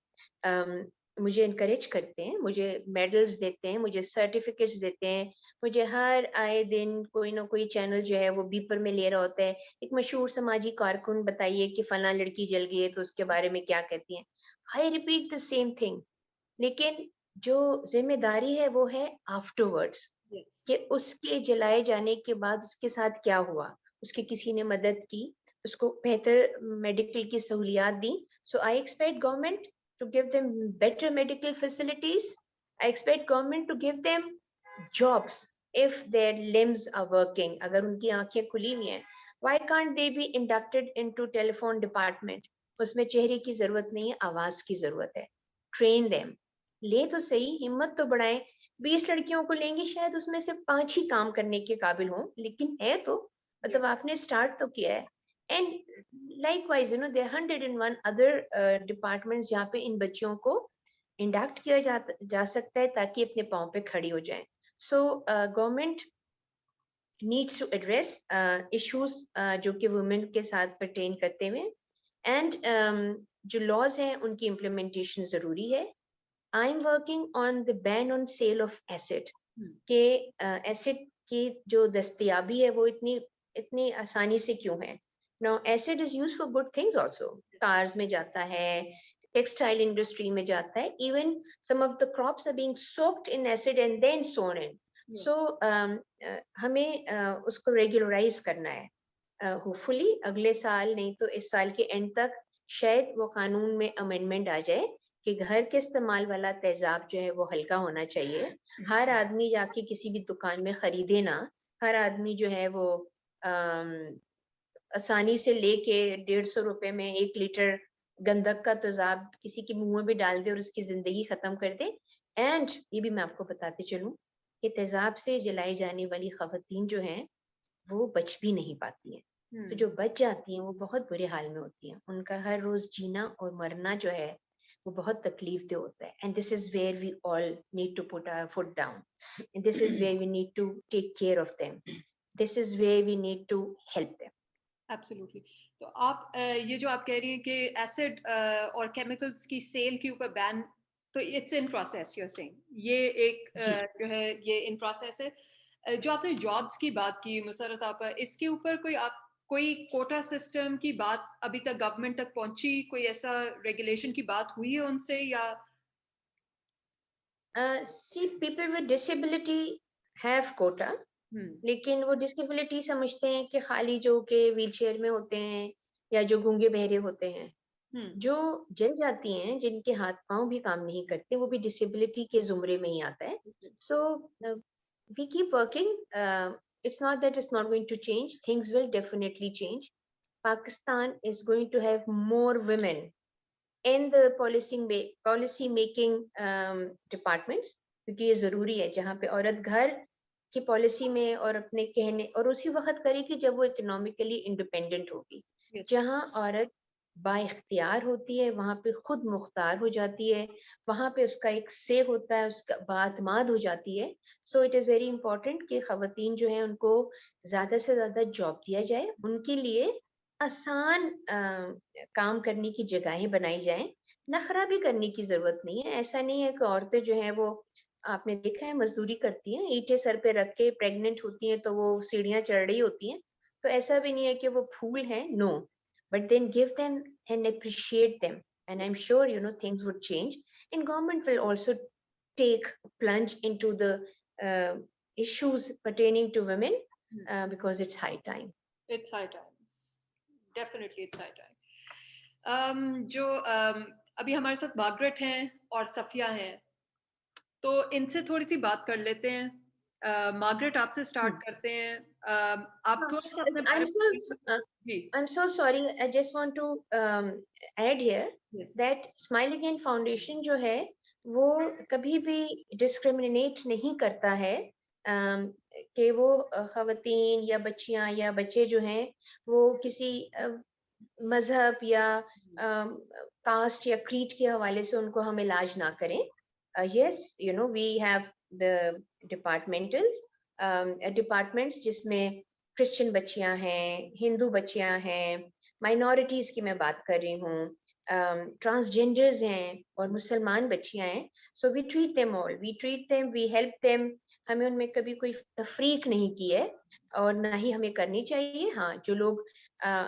B: मुझे इनकरेज करते हैं, मुझे मेडल्स देते हैं, मुझे सर्टिफिकेट्स देते हैं, मुझे हर आए दिन कोई ना कोई चैनल जो है वो बीपर में ले रहा होता है, एक मशहूर समाजी कारकुन बताइए कि फला लड़की जल गई है तो उसके बारे में क्या कहती हैं। I repeat the same thing, लेकिन जो जिम्मेदारी है वो है आफ्टरवर्ड्स, कि उसके जलाए जाने के बाद उसके साथ क्या हुआ, उसकी किसी ने मदद की, उसको बेहतर मेडिकल की सहूलियात दी। So I expect government to give them better medical facilities. I expect government to give them jobs if their limbs are working. अगर उनकी आंखें खुली हुई हैं, why can't they be inducted into telephone department? उसमें चेहरे की जरूरत नहीं है, आवाज की जरूरत है। Train them. ले तो सही, हिम्मत तो बढ़ाएं। 20 लड़कियों को लेंगे, शायद उसमें से 5 ही काम करने के काबिल हों, लेकिन है तो मतलब आपने स्टार्ट तो किया है। And likewise, you know, there are 101 other departments जहाँ पे इन बच्चियों को इंडक्ट किया जा सकता है ताकि अपने पाँव पे खड़ी हो जाएं। So government needs to address issues जो कि वुमेन के साथ pertain करते हुए, and जो laws हैं उनकी implementation जरूरी है। I'm working on the ban on sale of acid, के एसिड की जो दस्तयाबी है वो इतनी आसानी से क्यों है। Now acid is used for good things also. Cars में जाता है, textile industry में जाता है, even some of the crops are being soaked in acid and then sown in. So हमें उसको regularize करना है। Hopefully अगले साल नहीं तो इस साल के एंड तक शायद वो कानून में अमेंडमेंट आ जाए कि घर के इस्तेमाल वाला तेजाब जो है वो हल्का होना चाहिए। हर आदमी जाके किसी भी दुकान में खरीदे ना, हर आदमी जो है वो आसानी से लेके 150 रुपए में 1 लीटर गंधक का तेजाब किसी के मुंह में भी डाल दे और उसकी जिंदगी खत्म कर दे। एंड ये भी मैं आपको बताते चलूं कि तेजाब से जलाई जाने वाली खवातीन जो हैं वो बच भी नहीं पाती हैं। तो जो बच जाती हैं वो बहुत बुरे हाल में होती हैं, उनका हर रोज जीना और मरना जो है वो बहुत तकलीफ दे होता है। And this is where we all need to put our foot down, and this is where we need to take care of them, this is where we need to help them.
A: Absolutely. तो आप ये जो आप कह रही हैं कि acid और केमिकल्स की सेल के ऊपर बैन, तो it's in process, you are saying ये एक जो है ये इन प्रोसेस है। जो आपने जॉब्स की बात की मुसर्रत आपा, इसके ऊपर कोई कोटा सिस्टम की बात अभी तक गवर्नमेंट तक पहुंची, कोई ऐसा रेगुलेशन की बात हुई है उनसे या?
B: See, people with disability have quota, लेकिन वो डिसेबिलिटी समझते हैं कि खाली जो के व्हील चेयर में होते हैं या जो गूंगे बहरे होते हैं। जो जल जाती हैं, जिनके हाथ पांव भी काम नहीं करते, वो भी डिसेबिलिटी के जुमरे में ही आता है। सो we keep working. It's not that it's not going to change. Things will definitely change. Pakistan is going to have more women in the policy making departments, क्योंकि ये जरूरी है जहाँ पे औरत घर की पॉलिसी में और अपने कहने और उसी वक्त करेगी जब वो इकोनॉमिकली इंडिपेंडेंट होगी।
A: Yes.
B: जहाँ औरत बाइख्तियार होती है, वहां पे खुद मुख्तार हो जाती है, वहां पे उसका एक से होता है, उसका बातमाद हो जाती है। So it is very important कि खवातीन जो है उनको ज्यादा से ज्यादा जॉब दिया जाए, उनके लिए आसान काम करने की जगहें बनाई जाएं। नखरा भी करने की जरूरत नहीं है। ऐसा नहीं है कि औरतें जो हैं वो, आपने देखा है, मजदूरी करती हैं, ईंटें सर पे रख के प्रेग्नेंट होती हैं तो वो सीढ़ियां चढ़ रही होती हैं, तो ऐसा भी नहीं है कि वो फूल हैं, no, but then give them and appreciate them, and I'm sure things would change, and government will also take plunge into the issues pertaining to women, because it's high time.
A: It's high times. Definitely it's high time. जो अभी हमारे साथ Margaret हैं और सफिया हैं, तो इनसे थोड़ी सी बात कर लेते हैं। मार्गरेट, आपसे स्टार्ट करते हैं। आप थोड़ा सा अपने बारे में। जी।
B: I'm so sorry, I just want to add here
A: Yes.
B: that Smile Again Foundation जो है वो कभी भी डिस्क्रिमिनेट नहीं करता है, कि वो खवातीन या बच्चियां या बच्चे जो हैं वो किसी मजहब या कास्ट या क्रीड के हवाले से उनको हम इलाज ना करें। Yes, we have the departments जिसमें क्रिश्चियन बच्चियां हैं, हिंदू बच्चियां हैं, माइनॉरिटीज की मैं बात कर रही हूँ, ट्रांसजेंडर्स हैं और मुसलमान बच्चियां हैं। So we treat them all, we treat them, we help them. हमें उनमें कभी कोई तफरीक नहीं की है और ना ही हमें करनी चाहिए। हाँ, जो लोग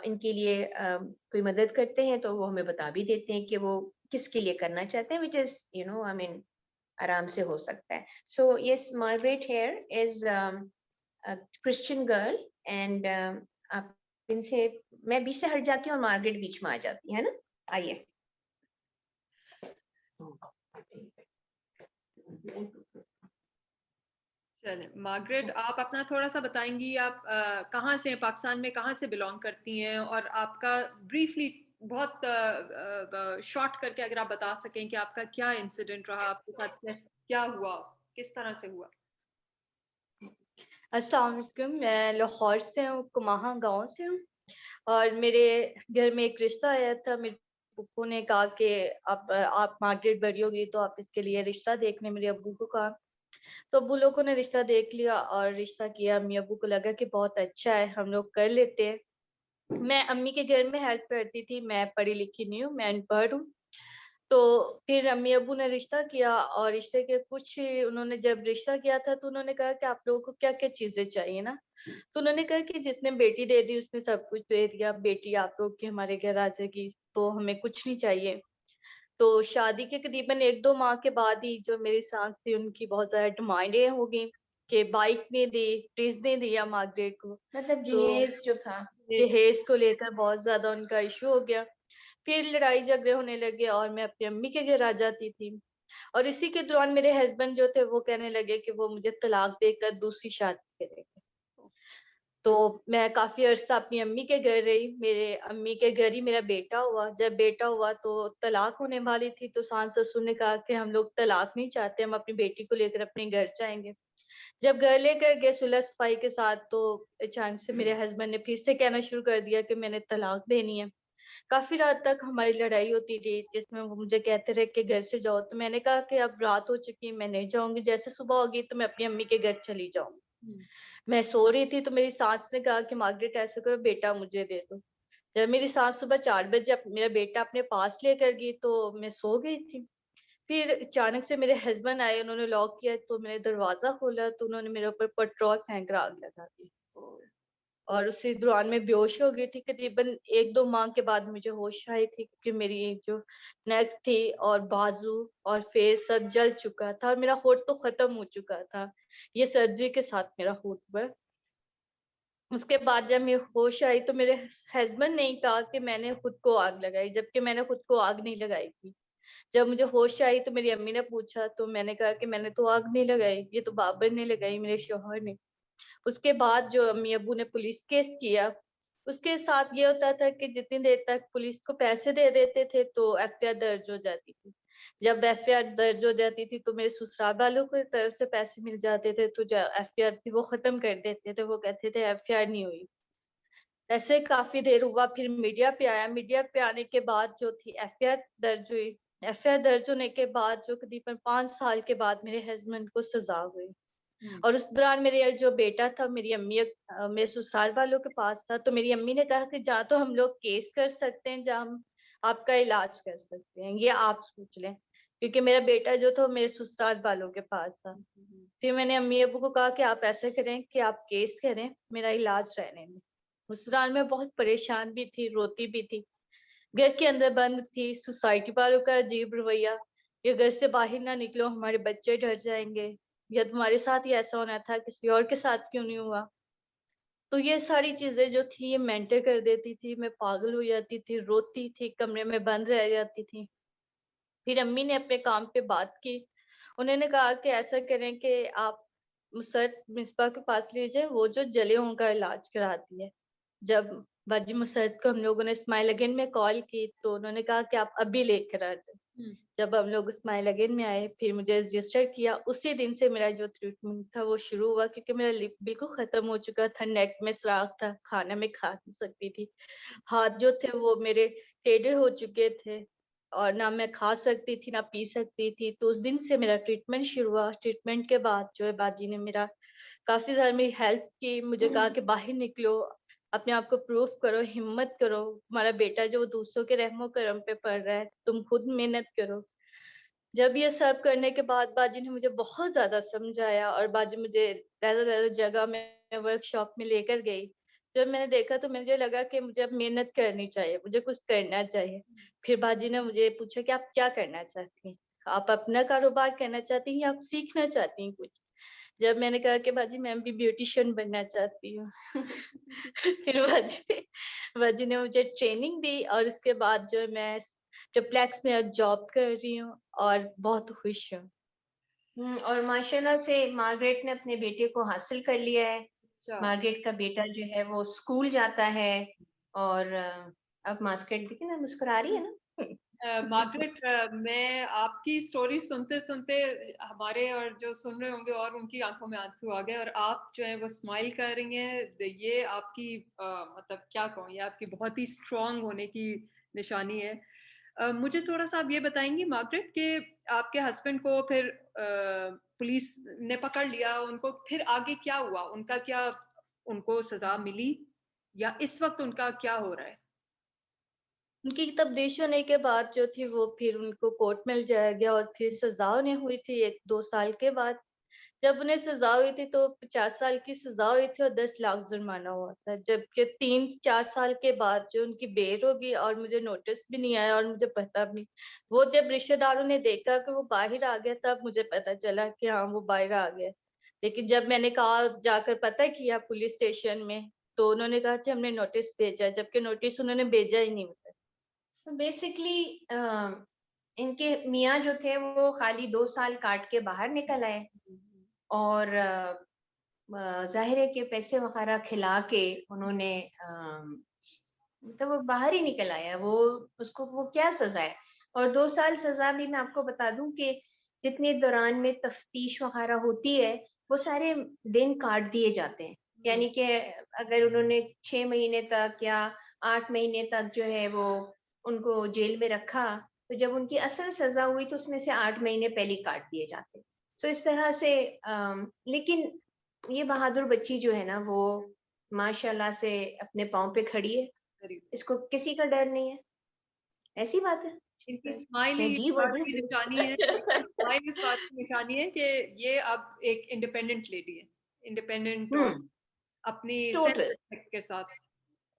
B: इनके लिए कोई मदद करते हैं तो वो हमें बता भी देते हैं कि वो किसके लिए करना चाहते हैं, विच इज आई मीन आराम से हो सकता है। So yes, Margaret here is Christian girl, and आप इनसे, मैं बीच से हट जाती हूँ और मार्गरेट बीच में आ जाती है ना। आइए।
A: चलिए मार्गरेट, आप अपना थोड़ा सा बताएंगी, आप कहाँ से हैं, पाकिस्तान में कहाँ से बिलोंग करती हैं, और आपका ब्रीफली बहुत शॉर्ट करके अगर आप बता सकें कि आपका क्या इंसिडेंट रहा, आपके साथ क्या हुआ, किस तरह से हुआ।
C: अस्सलाम वालेकुम, मैं लाहौर से हूँ, कुमाहा गांव से हूँ, और मेरे घर में एक रिश्ता आया था। मेरे पुप्पू ने कहा कि आप मार्केट बड़ी होगी तो आप इसके लिए रिश्ता देखने मेरे अब्बू को कहा। तो अब्बू लोगों ने रिश्ता देख लिया और रिश्ता किया। अम्मी अब्बू को लगा कि बहुत अच्छा है, हम लोग कर लेते हैं। मैं अम्मी के घर में हेल्प करती थी, मैं पढ़ी लिखी नहीं हूँ, मैं अनपढ़ हूँ। तो फिर अम्मी अब्बू ने रिश्ता किया, और रिश्ते के कुछ, उन्होंने जब रिश्ता किया था तो उन्होंने कहा कि आप लोगों को क्या क्या चीजें चाहिए ना। तो उन्होंने कहा कि जिसने बेटी दे दी उसने सब कुछ दे दिया, बेटी आप लोग की हमारे घर आ जाएगी तो हमें कुछ नहीं चाहिए। तो शादी के करीबन 1-2 माह के बाद ही जो मेरी सास थी उनकी बहुत ज्यादा डिमांडें हो गई कि बाइक ने दी, फ्रिज ने दिया मार्गरेट को।
B: मतलब
C: तो
B: जहेज जो था,
C: जहेज को लेकर बहुत ज्यादा उनका इशू हो गया। फिर लड़ाई झगड़े होने लगे और मैं अपनी अम्मी के घर आ जाती थी। और इसी के दौरान मेरे हस्बैंड जो थे वो कहने लगे कि वो मुझे तलाक देकर दूसरी शादी करेंगे। तो मैं काफी अरसा अपनी अम्मी के घर रही। मेरे अम्मी के घर ही मेरा बेटा हुआ। जब बेटा हुआ तो तलाक होने वाली थी, तो सास ससुर ने कहा कि हम लोग तलाक नहीं चाहते, हम अपनी बेटी को लेकर अपने घर जाएंगे। जब घर लेकर गए सुलह सफाई के साथ, तो अचानक से मेरे हस्बैंड ने फिर से कहना शुरू कर दिया कि मैंने तलाक देनी है। काफी रात तक हमारी लड़ाई होती रही, जिसमें वो मुझे कहते रहे कि घर से जाओ। तो मैंने कहा कि अब रात हो चुकी है, मैं नहीं जाऊंगी, जैसे सुबह होगी तो मैं अपनी अम्मी के घर चली जाऊंगी। मैं सो रही थी तो मेरी सास ने कहा कि मार्गरेट ऐसा करो, बेटा मुझे दे दो। जब मेरी सास सुबह 4 बजे मेरा बेटा अपने पास लेकर गई तो मैं सो गई थी। फिर अचानक से मेरे हस्बैंड आए, उन्होंने लॉक किया तो मैंने दरवाजा खोला तो उन्होंने मेरे ऊपर पेट्रोल फेंक कर आग लगा दी, और उसी दौरान में बेहोश हो गई थी। करीबन 1-2 माह के बाद मुझे होश आई थी, क्योंकि मेरी जो नेक थी और बाजू और फेस सब जल चुका था, और मेरा होठ तो खत्म हो चुका था। ये सर्जरी के साथ मेरा होठ हुआ। उसके बाद जब मैं होश आई तो मेरे हस्बैंड ने कहा कि मैंने खुद को आग लगाई, जबकि मैंने खुद को आग नहीं लगाई थी। जब मुझे होश आई तो मेरी अम्मी ने पूछा, तो मैंने कहा कि मैंने तो आग नहीं लगाई, ये तो बाबर ने लगाई, मेरे शौहर ने। उसके बाद जो अम्मी अब्बू ने पुलिस केस किया, उसके साथ ये होता था कि जितनी देर तक पुलिस को पैसे दे देते थे तो एफआईआर दर्ज हो जाती थी। जब एफआईआर दर्ज हो जाती थी तो मेरे ससुराल वालों की तरफ से पैसे मिल जाते थे, तो जो एफआईआर थी वो खत्म कर देते थे, वो कहते थे एफआईआर नहीं हुई। ऐसे काफी देर हुआ, फिर मीडिया पे आया, मीडिया पे आने के बाद जो थी एफआईआर दर्ज हुई। एफआईआर दर्ज होने के बाद जो करीबन 5 साल के बाद मेरे हस्बैंड को सजा हुई। और उस दौरान मेरे जो बेटा था मेरी अम्मी मेरे ससुराल वालों के पास था, तो मेरी अम्मी ने कहा कि जहाँ तो हम लोग केस कर सकते हैं, जहाँ हम आपका इलाज कर सकते हैं, ये आप सोच लें, क्योंकि मेरा बेटा जो था वो मेरे ससुराल वालों के पास था। फिर मैंने अम्मी अबू को कहा कि आप ऐसा करें कि आप केस करें, मेरा इलाज रहने में। उस दौरान मैं बहुत परेशान भी थी, रोती भी थी, घर के अंदर बंद थी, सोसाइटी वालों का अजीब रवैया, ये घर से बाहर ना निकलो, हमारे बच्चे डर जाएंगे, या तुम्हारे साथ ही ऐसा होना था, किसी और के साथ क्यों नहीं हुआ। तो ये सारी चीजें जो थी ये मेंटर कर देती थी, मैं पागल हो जाती थी, रोती थी, कमरे में बंद रह जाती थी। फिर अम्मी ने अपने काम पे बात की, उन्होंने कहा कि ऐसा करें कि आप मुसरत मिसबा के पास ले जाए, वो जो जले हों का इलाज कराती है। जब बाजी मुसरत को हम लोगों ने स्माइल अगेन में कॉल की तो उन्होंने कहा कि आप अभी लेकर आ जाए। जब हम लोग स्माइल अगेन में आए, फिर मुझे रजिस्टर किया, उसी दिन से मेरा जो ट्रीटमेंट था वो शुरू हुआ, क्योंकि मेरा लिप बिल्कुल खत्म हो चुका था, नेक में सुराख था, खाना में खा नहीं सकती थी, हाथ जो थे वो मेरे टेढ़े हो चुके थे, और ना मैं खा सकती थी ना पी सकती थी। तो उस दिन से मेरा ट्रीटमेंट शुरू हुआ। ट्रीटमेंट के बाद जो है बाजी ने मेरा काफी ज्यादा मेरी हेल्प की, मुझे कहा कि बाहर निकलो, अपने आप को प्रूफ करो, हिम्मत करो, तुम्हारा बेटा जो दूसरों के रहमो करम पे पड़ रहा है, तुम खुद मेहनत करो। जब ये सब करने के बाद बाजी ने मुझे बहुत ज्यादा समझाया, और बाजी मुझे ज्यादा ज्यादा जगह में वर्कशॉप में लेकर गई। जब मैंने देखा तो मुझे लगा कि मुझे अब मेहनत करनी चाहिए, मुझे कुछ करना चाहिए। फिर बाजी ने मुझे पूछा कि आप क्या करना चाहती हैं, आप अपना कारोबार करना चाहती हैं या आप सीखना चाहती हैं कुछ। जब मैंने कहा कि बाजी मैं भी ब्यूटिशियन बनना चाहती हूँ फिर बाजी ने मुझे ट्रेनिंग दी, और उसके बाद जो है मैं ट्रिप्लेक्स में अब जॉब कर रही हूँ और बहुत खुश हूँ।
B: और माशाल्लाह से मार्गरेट ने अपने बेटे को हासिल कर लिया है।
A: अच्छा।
B: मार्गरेट का बेटा जो है वो स्कूल जाता है, और अब मार्गरेट देखिए ना मुस्कुरा रही है ना।
A: मार्गरेट, मैं आपकी स्टोरी सुनते सुनते हमारे और जो सुन रहे होंगे और उनकी आंखों में आंसू आ गए, और आप जो है वो स्माइल कर रही हैं, ये आपकी मतलब क्या कहूँ, ये आपकी बहुत ही स्ट्रांग होने की निशानी है। मुझे थोड़ा सा आप ये बताएंगी मार्गरेट कि आपके हस्बैंड को फिर पुलिस ने पकड़ लिया, उनको फिर आगे क्या हुआ, उनका क्या, उनको सजा मिली या इस वक्त उनका क्या हो रहा है?
C: उनकी तब्दीश होने के बाद जो थी वो फिर उनको कोर्ट में ले जाया गया, और फिर सजा उन्हें हुई थी 1-2 साल के बाद। जब उन्हें सजा हुई थी तो 50 साल की सजा हुई थी और 10 लाख जुर्माना हुआ था। जबकि 3-4 साल के बाद जो उनकी बेल होगी, और मुझे नोटिस भी नहीं आया और मुझे पता भी नहीं। वो जब रिश्तेदारों ने देखा कि वो बाहर आ गया तब मुझे पता चला कि हाँ वो बाहर आ गया। लेकिन जब मैंने कहा जाकर पता किया पुलिस स्टेशन में, तो उन्होंने कहा कि हमने नोटिस भेजा, जबकि नोटिस उन्होंने भेजा ही नहीं मुझे।
B: तो बेसिकली इनके मियाँ जो थे वो खाली 2 साल काट के बाहर निकल आए, और जाहिर है कि पैसे वगैरह खिला के उन्होंने मतलब वो बाहर ही निकल आया, वो उसको वो क्या सजा है। और 2 साल सजा भी मैं आपको बता दूं कि जितने दौरान में तफ्तीश वगैरह होती है वो सारे दिन काट दिए जाते हैं। यानी कि अगर उन्होंने 6 महीने तक या 8 महीने तक जो है वो उनको जेल में रखा, तो जब उनकी असल सजा हुई तो उसमें से 8 महीने पहले ही काट दिए जाते। तो इस तरह से लेकिन ये बहादुर बच्ची जो है ना वो माशाल्लाह से अपने पाँव पे खड़ी है, इसको किसी का डर नहीं है। ऐसी बात है।
A: इनकी स्माइल
B: मैं
A: ही इस
B: जी बोल
A: बात की
B: रही
A: निशानी है, इनकी स्माइल इस बात की निशानी है कि ये अब एक इंडिपेंडेंट लेडी है, इंडिपेंडेंट, और
B: हूँ।
A: अपनी सेल्फ
B: टोटल।
A: रिस्पेक्ट के साथ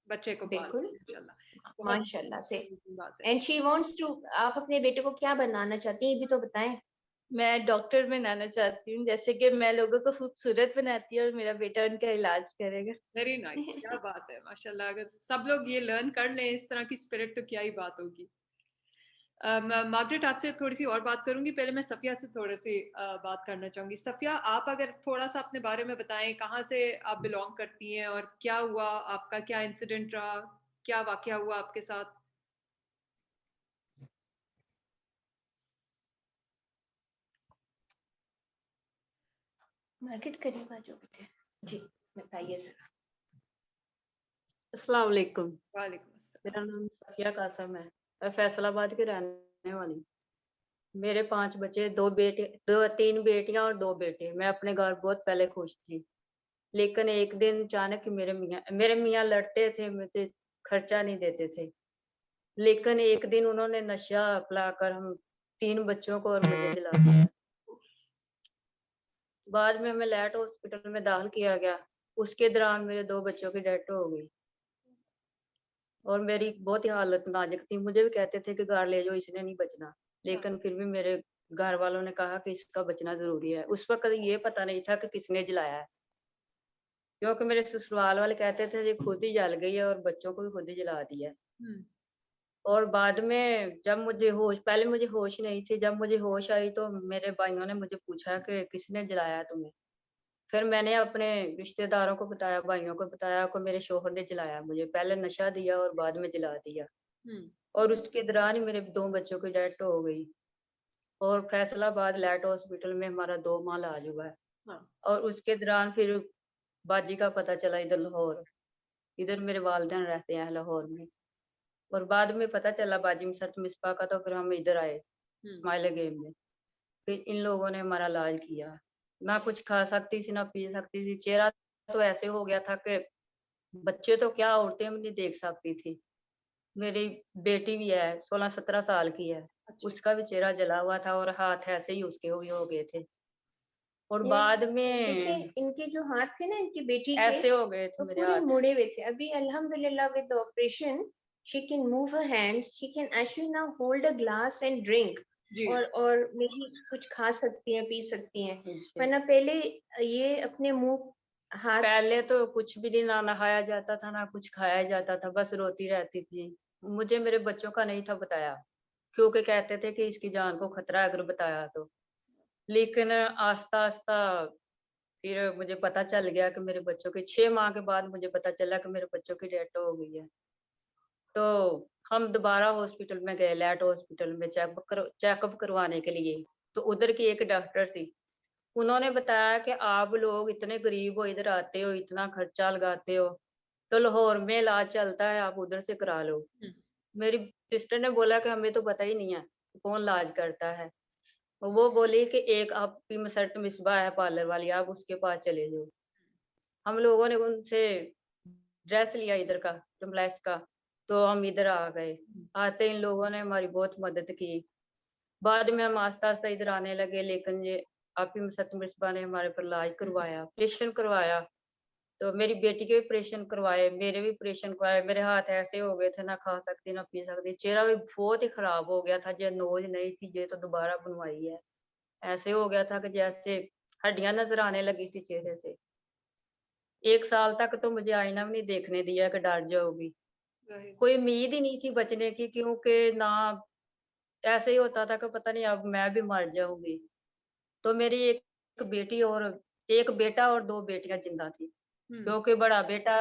A: बच्चे को पाल
B: बिल्कुल।
A: रही है, माशाल्लाह, बहुत
B: माशाल्लाह से।
A: अमेजिंग बात है।
B: एंड शी वांट्स टू, आप अपने बेटे को क्या बनाना चाहती हैं ये भी तो बताएं।
C: मैं डॉक्टर बनाना चाहती हूँ, जैसे कि मैं लोगों को खूबसूरत बनाती हूँ और मेरा बेटा उनका इलाज करेगा।
A: वेरी नाइस, क्या बात है, माशाल्लाह, अगर सब लोग ये लर्न कर लें इस तरह की स्पिरिट तो क्या ही बात होगी। मार्गरेट, आपसे थोड़ी सी और बात करूंगी, पहले मैं सफिया से थोड़ी सी बात करना चाहूंगी। सफिया, आप अगर थोड़ा सा अपने बारे में बताएं, कहाँ से आप बिलोंग करती हैं और क्या हुआ, आपका क्या इंसिडेंट रहा, क्या वाकया हुआ आपके साथ?
B: मार्केट करीब आ जाओ बेटे। जी बताइए सर।
C: अस्सलाम वालेकुम।
A: वालेकुम अस्सलाम।
C: मेरा नाम सफिया कासम है। मैं फैसलाबाद की रहने वाली हूँ। मेरे 5 बच्चे, 3 बेटियां और 2 बेटे। मैं अपने घर बहुत पहले खुश थी, लेकिन एक दिन अचानक ही मेरे मियाँ लड़ते थे, मुझे खर्चा नहीं देते थे। लेकिन एक दिन उन्होंने नशा पिलाकर हम 3 बच्चों को और मुझे जला दिया। बाद में हमें लैट हॉस्पिटल में दाखिल किया गया। उसके दौरान मेरे 2 बच्चों की डेथ हो गई और मेरी बहुत ही हालत नाजुक थी। मुझे भी कहते थे कि घर ले जाओ, इसने नहीं बचना, लेकिन फिर भी मेरे घर वालों ने कहा कि इसका बचना जरूरी है। उस वक्त ये पता नहीं था कि किसने जलाया है, क्योंकि मेरे ससुराल वाले कहते थे ये खुद ही जल गई है और बच्चों को भी खुद ही जला दिया है।
A: हम्म।
C: और बाद में जब पहले मुझे होश नहीं थी, जब मुझे होश आई तो मेरे भाइयों ने मुझे पूछा कि किसने जलाया तुम्हें। फिर मैंने अपने रिश्तेदारों को बताया, भाइयों को बताया कि मेरे शोहर ने जलाया मुझे, पहले नशा दिया और बाद में जला दिया।
A: हम्म।
C: और उसके दौरान ही मेरे 2 बच्चों की डेथ हो गई और फैसलाबाद लैट हॉस्पिटल में हमारा 2 माह इलाज हुआ है।
A: हाँ।
C: और उसके दौरान फिर बाजी का पता चला इधर लाहौर, इधर मेरे वालिदैन रहते हैं लाहौर में। और बाद में पता चला बाजी मसरत मिसबा का, तो फिर हम इधर आए
A: हम्म।
C: स्माइल गेम में। फिर इन लोगों ने हमारा इलाज किया। ना कुछ खा सकती थी ना पी सकती थी, चेहरा तो ऐसे हो गया था कि बच्चे तो क्या औरतें भी नहीं देख सकती थी। मेरी बेटी भी है 16-17 साल की है,
A: अच्छा।
C: उसका भी चेहरा जला हुआ था और हाथ ऐसे ही उसके हुए हो गए थे। और
B: ये
C: बाद
B: देखिए,
C: में
B: इनके जो हाथ थे ना इनकी बेटी के,
C: ऐसे हो गए थे
B: वो
C: मेरे
B: पूरे
C: हाथ।
B: मुड़े हुए थे। अभी अल्हम्दुलिल्लाह with the operation she can move her hands, she can actually now hold a glass and drink,
A: जी।
B: और मेरी कुछ खा सकती हैं, पी सकती हैं।
C: जी।
B: वरना पहले ये अपने मुंह हाथ।
C: पहले तो कुछ भी नहीं, ना नहाया जाता था ना कुछ खाया जाता था, बस रोती रहती थी। मुझे मेरे बच्चों का नहीं था बताया, क्योंकि कहते थे कि इसकी जान को खतरा है अगर बताया तो। लेकिन आस्ता आस्ता फिर मुझे पता चल गया कि मेरे बच्चों के 6 माह के बाद मुझे पता चला कि मेरे बच्चों की डेथ हो गई है। तो हम दोबारा हॉस्पिटल में गए, लैट हॉस्पिटल में चेकअप करवाने के लिए। तो उधर की एक डॉक्टर थी, उन्होंने बताया कि आप लोग इतने गरीब हो, इधर आते हो, इतना खर्चा लगाते हो, तो लाहौर में इलाज चलता है, आप उधर से करा लो।
A: हम्म।
C: मेरी सिस्टर ने बोला कि हमें तो पता ही नहीं है कौन इलाज करता है। वो बोली कि एक आपकी मसरत मिसबा है पार्लर वाली, आप उसके पास चले जाओ। हम लोगों ने उनसे ड्रेस लिया इधर का, एम्बुलेंस का, तो हम इधर आ गए। आते इन लोगों ने हमारी बहुत मदद की। बाद में हम आस्ता आस्ता इधर आने लगे, लेकिन ये आपी मसरत मिसबा ने हमारे पर इलाज करवाया, ऑपरेशन करवाया। तो मेरी बेटी के भी ऑपरेशन करवाए, मेरे भी ऑपरेशन करवाए। मेरे हाथ ऐसे हो गए थे, ना खा सकती ना पी सकती, चेहरा भी बहुत ही खराब हो गया था, जो नोज नहीं थी ये तो दोबारा बनवाई है। ऐसे हो गया था कि जैसे हड्डियां नजर आने लगी थी चेहरे से। 1 साल तक तो मुझे आईना भी नहीं देखने दिया कि डर जाओगी।
A: जाहिर।
C: कोई उम्मीद ही नहीं थी बचने की, क्योंकि ना ऐसे ही होता था कि पता नहीं अब मैं भी मर जाऊंगी। तो मेरी एक बेटी और एक बेटा और 2 बेटियां जिंदा थी,
A: हम्म।
C: क्योंकि बड़ा बेटा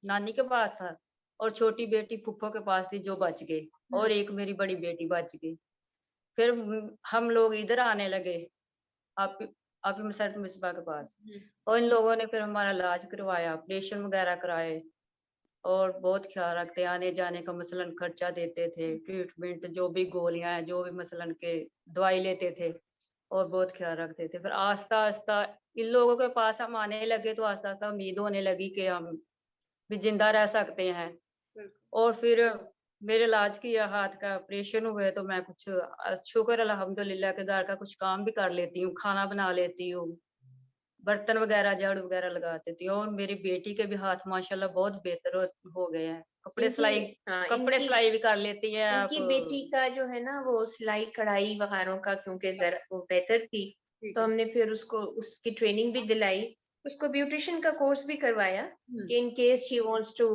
C: नानी के पास था और छोटी बेटी फूफो के पास थी जो बच गई, और एक मेरी बड़ी बेटी बच गई। फिर हम लोग इधर आने लगे, आप आप मसरत मिसबा के पास।
A: हम्म।
C: और इन लोगों ने फिर हमारा इलाज करवाया, ऑपरेशन वगैरह कराए और बहुत ख्याल रखते, आने जाने का मसलन खर्चा देते थे, ट्रीटमेंट जो भी गोलियां हैं जो भी मसलन के दवाई लेते थे और बहुत ख्याल रखते थे। फिर आस्ता आस्ता इन लोगों के पास हम आने लगे तो आस्ता आस्ता उम्मीद होने लगी कि हम भी जिंदा रह सकते हैं।
A: बिल्कुल।
C: और फिर मेरे इलाज किया, हाथ का ऑपरेशन हुए, तो मैं कुछ शुक्र अल्हम्दुलिल्लाह के घर का कुछ काम भी कर लेती हूँ, खाना बना लेती हूँ, बर्तन वगैरह झाड़ू वगैरह लगा देती हूँ। और मेरी बेटी के भी हाथ माशाल्लाह बहुत बेहतर हो गए हैं,
B: इनकी
C: कपड़े
B: इनकी
C: सिलाई भी कर लेती हैं आप।
B: इनकी बेटी का जो है ना वो सिलाई कढ़ाई वगैरह का, क्योंकि जरा वो बेहतर थी,
A: ठीक
B: तो
A: है।
B: हमने फिर उसको उसकी ट्रेनिंग भी दिलाई, उसको ब्यूटिशियन का कोर्स भी करवाया कि in case she wants to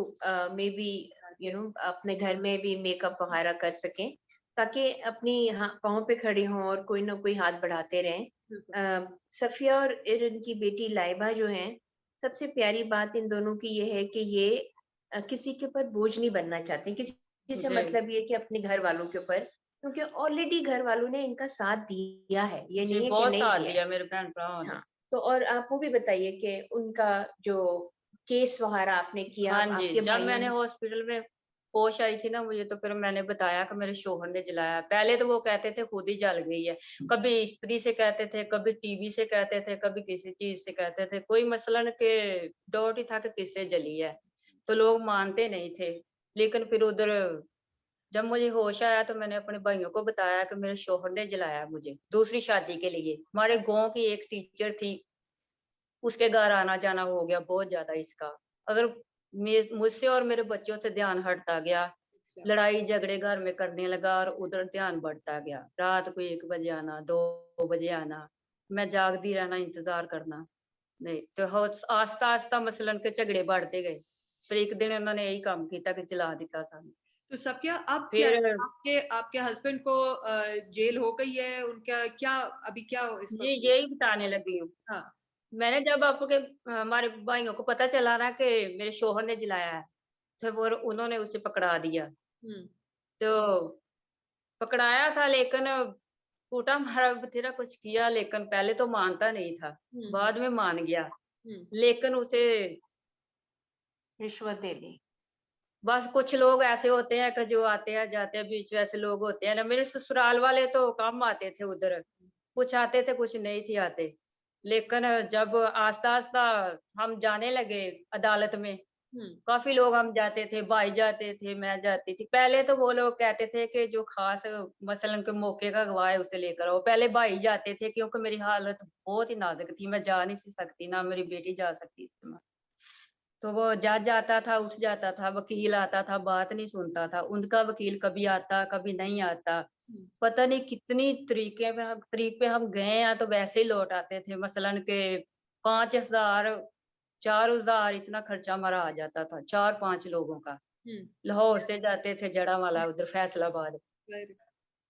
B: maybe you know अपने घर में भी मेकअप वगैरह कर सकें। ताकि अपनी पाँव पे खड़े हों और कोई ना कोई हाथ बढ़ाते रहें।
A: बिल्कुल।
B: सफिया और इनकी बेटी लाइबा जो हैं, सबसे प्यारी बात इन दोनों की ये है कि ये किसी के ऊपर बोझ नहीं बनना चाहते, किसी से
C: जी,
B: मतलब ये कि अपने घर वालों के ऊपर, क्योंकि ऑलरेडी घर वालों ने इनका साथ दिया है, ये
C: जी,
B: नहीं है कि
C: बहुत
B: नहीं
C: साथ
B: दिया है।
C: दिया मेरे भैन-भरावां ने।
B: हाँ, तो और आप वो भी बताइए कि उनका जो केस वगैरह आपने किया,
C: हाँ जी,
B: आपके
C: जब
B: भाइयों
C: मैंने
B: ने।
C: हॉस्पिटल में होश आई थी ना मुझे, तो फिर मैंने बताया कि मेरे शौहर ने जलाया। पहले तो वो कहते थे खुद ही जल गई है। कभी स्त्री से कहते थे, कभी टीवी से कहते थे, कभी किसी चीज़ से कहते थे। कोई मसलन के डाउट ही था कि किससे जली है। तो लोग मानते नहीं थे। लेकिन फिर उधर जब मुझे होश आया तो मैंने अपने भाइयों को बताया कि मेरे शौहर ने जलाया मुझे, दूसरी शादी के लिए। हमारे गाँव की एक टीचर थी, उसके घर आना-जाना हो गया बहुत ज़्यादा इसका। अगर मुझसे और मेरे बच्चों से ध्यान हटता गया,
A: अच्छा।
C: लड़ाई झगड़े घर में करने लगा और उधर ध्यान बढ़ता गया। रात को 1 बजे आना, 2 बजे आना, मैं जागती रहना, इंतज़ार करना। नहीं, तो हो आस्ता-आस्ता मसलन के झगड़े बढ़ते गए। फिर एक दिन उन्होंने यही काम किया कि जला दिता सानू।
A: तो सफिया अब क्या है?
C: फिर
A: आपके आपके हस्बैंड को जेल हो गई है, उनका क्या अभी क्या इस
C: ये
A: वक़्त?
C: यही बताने लगी हूँ।
A: हाँ।
C: मैंने जब आपके हमारे भाइयों को पता चला ना कि मेरे शौहर ने जलाया है, तो वो उन्होंने उसे पकड़ा दिया।
A: हुँ,
C: तो पकड़ाया था लेकिन कूटा-मारा बथेरा कुछ किया, लेकिन पहले तो मानता नहीं था,
A: हुँ, हुँ,
C: बाद में मान गया।
A: हुँ।
C: लेकिन उसे
B: रिश्वत दे दी।
C: बस कुछ लोग ऐसे होते हैं कि जो आते हैं जाते हैं, बीच में ऐसे लोग होते हैं ना, मेरे ससुराल वाले तो कम आते थे उधर, कुछ आते थे कुछ नहीं थे आते। लेकिन जब आस्ता-आस्ता हम जाने लगे अदालत में,
A: हुँ,
C: काफ़ी लोग हम जाते थे, भाई जाते थे, मैं जाती थी। पहले तो वो लोग कहते थे कि जो ख़ास मसलन के मौके का गवाह है उसे लेकर आओ। पहले भाई जाते थे क्योंकि मेरी हालत बहुत ही नाज़ुक थी, मैं जा नहीं सी सकती, ना मेरी बेटी जा सकती थी। तो वो जज आता था, उठ जाता था, वकील आता था, बात नहीं सुनता था। उनका वकील कभी आता, कभी नहीं आता।
A: हुँ,
C: पता नहीं कितनी तरीक पे हम गए हैं तो वैसे ही लौट आते थे। मसलन के 5,000 4,000 इतना खर्चा हमारा आ जाता था, 4-5 लोगों का।
A: हुँ।
C: लाहौर से जाते थे जड़ावाला उधर फैसलाबाद।
A: वेरी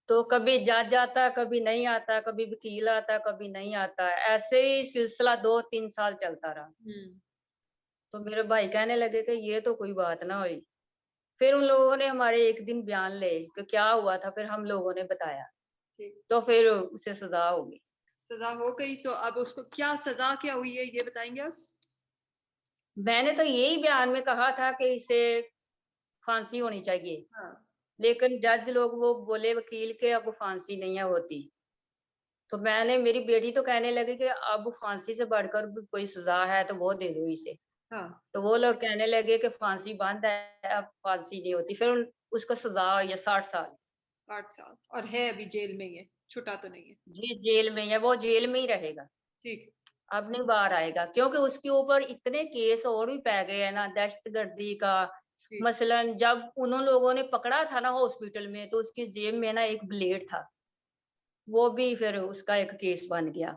C: तो कभी जज आता, कभी नहीं आता, कभी वकील आता, कभी नहीं आता। ऐसे ही सिलसिला 2-3 साल चलता रहा।
A: हुँ,
C: तो मेरे भाई कहने लगे कि ये तो कोई बात ना हुई। फिर उन लोगों ने हमारे एक दिन बयान लिए कि क्या हुआ था, फिर हम लोगों ने बताया,
A: ठीक।
C: तो फिर उसे सज़ा हो गई।
A: सज़ा हो गई तो अब उसको क्या सज़ा क्या हुई है, ये बताएँगे आप?
C: मैंने तो यही बयान में कहा था कि इसे फांसी होनी चाहिए,
A: हाँ,
C: लेकिन जज लोग वो बोले वकील के अब फांसी नहीं है होती। तो मेरी बेटी तो कहने लगी कि अब फांसी से बढ़कर भी कोई सज़ा है तो वो दे दो इसे।
A: हाँ,
C: तो वो लोग कहने लगे कि फांसी बंद है, अब फांसी नहीं होती। फिर उसको सज़ा हुई है 60 साल।
A: 8 साल और है अभी जेल में ही है, छुटा तो नहीं है।
C: जी, जेल में ही है, वो जेल में ही रहेगा।
A: ठीक है,
C: अब नहीं बाहर आएगा क्योंकि उसके ऊपर इतने केस और भी पै गए हैं ना दहशतगर्दी का।
A: ठीक।
C: मसलन जब उन लोगों ने पकड़ा था ना हॉस्पिटल में तो उसकी जेब में ना एक ब्लेड था, वो भी फिर उसका एक केस बन गया।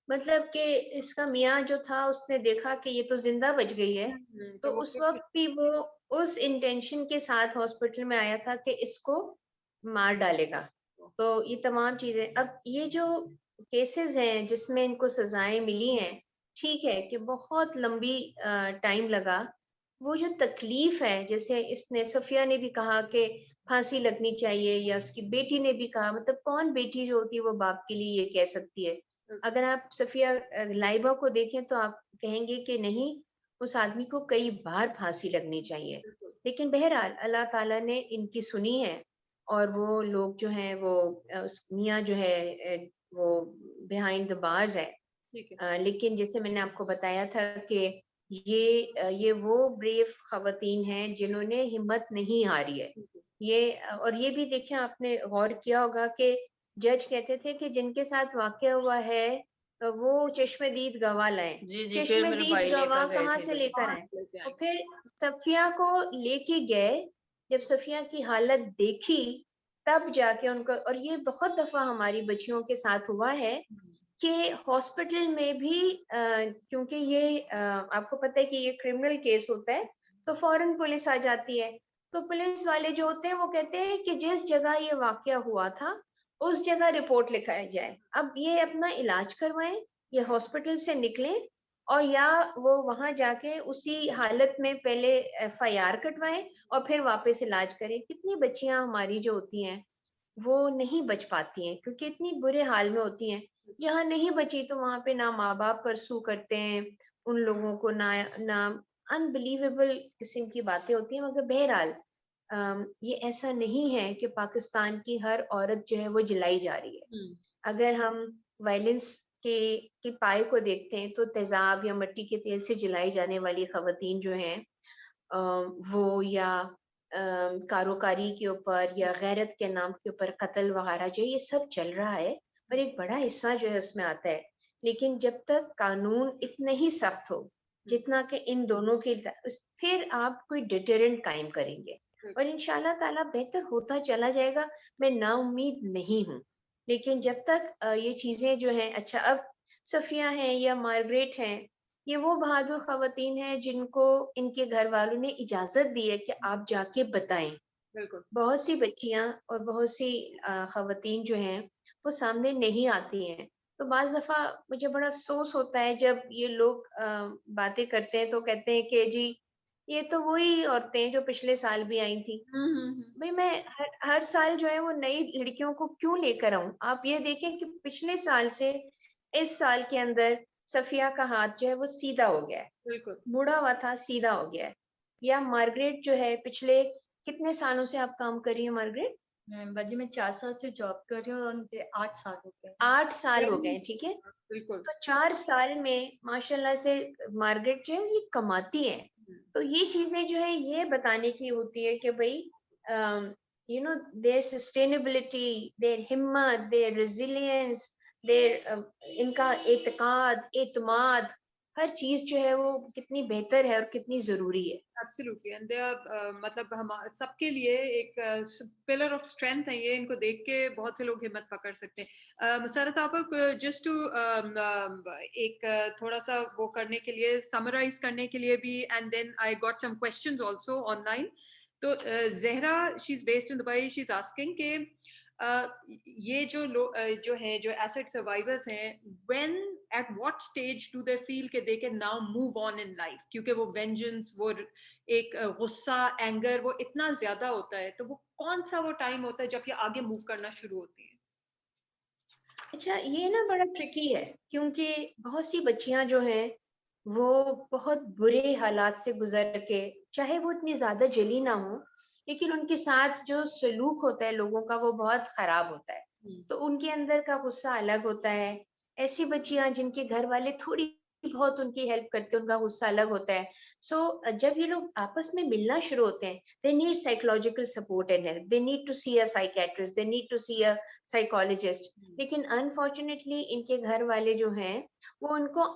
B: मतलब कि इसका मियाँ जो था उसने देखा कि ये तो जिंदा बच गई है, तो
A: तो वो
B: उस
A: फिर
B: वक्त भी वो उस इंटेंशन के साथ हॉस्पिटल में आया था कि इसको मार डालेगा। तो ये तमाम चीजें, अब ये जो केसेस हैं जिसमें इनको सजाएं मिली हैं, ठीक है कि बहुत लंबी टाइम लगा। वो जो तकलीफ है, जैसे इसने सफिया ने भी कहा कि फांसी लगनी चाहिए, या उसकी बेटी ने भी कहा, मतलब कौन बेटी जो होती है वो बाप के लिए ये कह सकती है। अगर आप सफिया लाइबा को देखें तो आप कहेंगे कि नहीं, उस आदमी को कई बार फांसी लगनी चाहिए।
A: बिल्कुल,
B: लेकिन बहरहाल अल्लाह ताला ने इनकी सुनी है, और वो लोग जो हैं वो उस मियाँ जो है वो बिहाइंड द बार्स है।
A: ठीक है।
B: लेकिन जैसे मैंने आपको बताया था कि ये वो ब्रेव खवातीन हैं जिन्होंने हिम्मत नहीं हारी है। और ये भी देखें, आपने गौर किया होगा कि जज कहते थे कि जिनके साथ वाक़या हुआ है वो चश्मदीद गवाह लाएं।
C: जी, जी, फिर मेरे
B: चश्मदीद
C: भाई लेकर
B: गवाह
C: गए
B: कहाँ
C: थे
B: से
C: इधर।
B: लेकर
A: कहाँ
B: आए?
A: से लेके
B: और
A: आएँगे?
B: फिर सफिया को लेके गए, जब सफिया की हालत देखी तब जाके उनको, और ये बहुत दफा हमारी बच्चियों के साथ हुआ है कि हॉस्पिटल में भी क्योंकि ये आपको पता है कि ये क्रिमिनल केस होता है, तो फौरन पुलिस आ जाती है। तो पुलिस वाले जो होते हैं वो कहते हैं कि जिस जगह ये वाकया हुआ था उस जगह रिपोर्ट लिखाया जाए। अब ये अपना इलाज करवाएं, ये हॉस्पिटल से निकले, और या वो वहां जाके उसी हालत में पहले एफआईआर कटवाएं और फिर वापस इलाज करें। कितनी बच्चियां हमारी जो होती हैं वो नहीं बच पाती हैं क्योंकि इतनी बुरे हाल में होती हैं। जहाँ नहीं बची तो वहां पे ना माँ बाप परसू करते हैं उन लोगों को, ना अनबिलीवेबल किस्म की बातें होती हैं। मगर बहरहाल ये ऐसा नहीं है कि पाकिस्तान की हर औरत जो है वो जलाई जा रही है। अगर हम वायलेंस के पाए को देखते हैं तो तेजाब या मिट्टी के तेल से जलाई जाने वाली खवातीन जो हैं वो, या कारोकारी के ऊपर या गैरत के नाम के ऊपर कत्ल वगैरह जो ये सब चल रहा है, और एक बड़ा हिस्सा जो है उसमें आता है। लेकिन जब तक कानून इतने ही सख्त हो जितना कि इन दोनों के, फिर आप कोई डिटरेंट कायम करेंगे और इंशाल्लाह ताला बेहतर होता चला जाएगा। मैं नाउम्मीद नहीं हूँ, लेकिन जब तक ये चीजें जो हैं, अच्छा अब सफिया हैं या मार्गरेट हैं, ये वो बहादुर खवातीन हैं जिनको इनके घर वालों ने इजाजत दी है कि आप जाके बताएं।
A: बिल्कुल।
B: बहुत सी बच्चियां और बहुत सी खवातीन जो हैं वो सामने नहीं आती हैं। तो बाज दफा मुझे बड़ा अफसोस होता है जब ये लोग बातें करते हैं तो कहते हैं कि जी ये तो वही औरतें जो पिछले साल भी आई थी। भाई मैं हर साल जो है वो नई लड़कियों को क्यों लेकर आऊं? आप ये देखें कि पिछले साल से इस साल के अंदर सफिया का हाथ जो है वो सीधा हो गया है,
A: बिल्कुल।
B: मुड़ा हुआ था सीधा हो गया है। या मार्गरेट जो है, पिछले कितने सालों से आप काम कर रही हैं मार्गरेट?
C: बाजी मैं 4 साल से जॉब कर रही हूँ और मुझे 8 साल हो गए।
B: 8 साल हो गए, ठीक है।
A: बिल्कुल।
B: तो 4 साल में माशाल्लाह से मार्गरेट जो है ये कमाती है। तो ये चीजें जो है ये बताने की होती है कि भाई you know their sustainability, their हिम्मत, देयर रेजिलियंस, देयर इनका एतकाद, एतमाद, हर चीज जो है वो कितनी बेहतर है और कितनी जरूरी है।
A: एब्सोल्युटली, एंड दे आर मतलब हम सबके लिए एक पिलर ऑफ स्ट्रेंथ है ये। इनको देख के बहुत से लोग हिम्मत पकड़ सकते हैं। मुसरत आप जस्ट टू एक थोड़ा सा वो करने के लिए, समराइज करने के लिए भी, and then I got some questions also online. तो Zahra, she is based in Dubai, she is asking के ये जो है, जो एसिड सर्वाइवर्स हैं, when at what stage do they feel कि they can now move on in life? क्योंकि वो वेंजेंस, वो एक गुस्सा, एंगर, वो इतना ज्यादा होता है, तो वो कौन सा वो टाइम होता है जब ये आगे मूव करना शुरू होती है?
B: अच्छा, ये ना बड़ा ट्रिकी है क्योंकि बहुत सी बच्चियां जो हैं वो बहुत बुरे हालात से गुजर के, चाहे वो इतनी ज्यादा जली ना हो, लेकिन उनके साथ जो सलूक होता है लोगों का वो बहुत खराब होता है। तो उनके अंदर का गुस्सा अलग होता है। ऐसी बच्चियां जिनके घर वाले थोड़ी बहुत उनकी हेल्प करते हैं, उनका गुस्सा अलग होता है। सो जब ये लोग आपस में मिलना शुरू होते हैं, they need psychological support and help, they need to see a psychiatrist, they need to see a psychologist. लेकिन अनफॉर्चुनेटली इनके घर वाले जो हैं वो उनको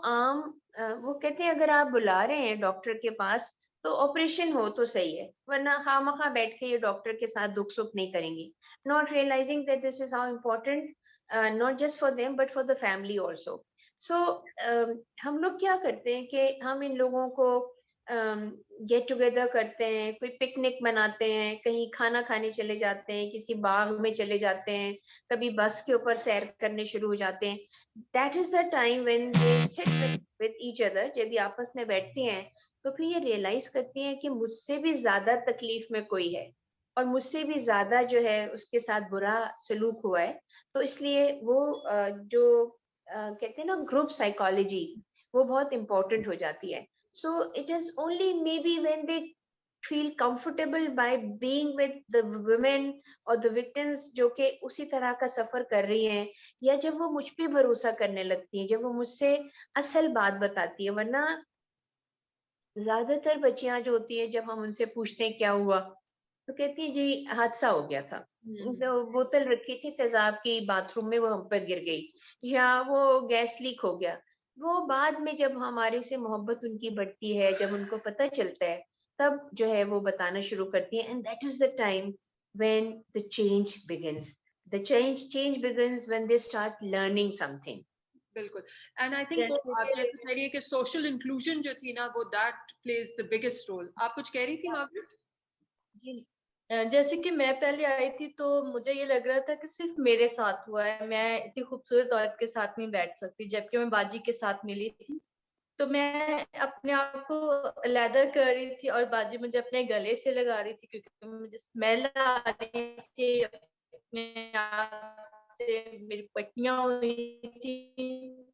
B: वो कहते हैं अगर आप बुला रहे हैं डॉक्टर के पास तो ऑपरेशन हो तो सही है, वरना खामखा बैठ के ये डॉक्टर के साथ दुख सुख नहीं करेंगी। Not realizing that this is how important, not just for them but for the family also. So हम लोग क्या करते हैं कि हम इन लोगों को गेट टुगेदर करते हैं, कोई पिकनिक मनाते हैं, कहीं खाना खाने चले जाते हैं, किसी बाग में चले जाते हैं, कभी बस के ऊपर सैर करने शुरू हो जाते हैं। That is the time when they sit with each other. जब ये आपस में बैठती हैं तो फिर ये रियलाइज करती हैं कि मुझसे भी ज्यादा तकलीफ में कोई है और मुझसे भी ज्यादा जो है उसके साथ बुरा सलूक हुआ है। तो इसलिए वो जो कहते हैं ना ग्रुप साइकोलॉजी, वो बहुत इंपॉर्टेंट हो जाती है। So it is only may be when they feel comfortable by being with the women or the victims जो कि उसी तरह का सफर कर रही हैं, या जब वो मुझ पे भरोसा करने लगती है, जब वो मुझसे असल बात बताती है। वरना ज्यादातर बच्चियां जो होती है जब हम उनसे पूछते हैं क्या हुआ तो कहती है जी हादसा हो गया था, तो बोतल रखी थी तेजाब की बाथरूम में, वो हम पर गिर गई, या वो गैस लीक हो गया। वो बाद में जब हमारे से मोहब्बत उनकी बढ़ती है, जब उनको पता चलता है, तब जो है वो बताना शुरू करती है। And that is the time when the change begins. The change begins when they start learning something.
A: बिल्कुल। एंड आई थिंक आप जैसे कह रही है कि सोशल इंक्लूजन जो थी ना, वो that plays the biggest role. आप कुछ कह रही थी मार्गरेट?
B: जी
C: जैसे कि मैं पहले आई थी तो मुझे ये लग रहा था कि सिर्फ मेरे साथ हुआ है, मैं इतनी खूबसूरत औरत के साथ नहीं बैठ सकती, जबकि मैं बाजी के साथ मिली थी। तो मैं अपने आप को अलग कर रही थी और बाजी मुझे अपने गले से लगा रही थी, क्योंकि मुझे स्मेल आ रही थी अपने आप से, मेरी पट्टियां हुई थी।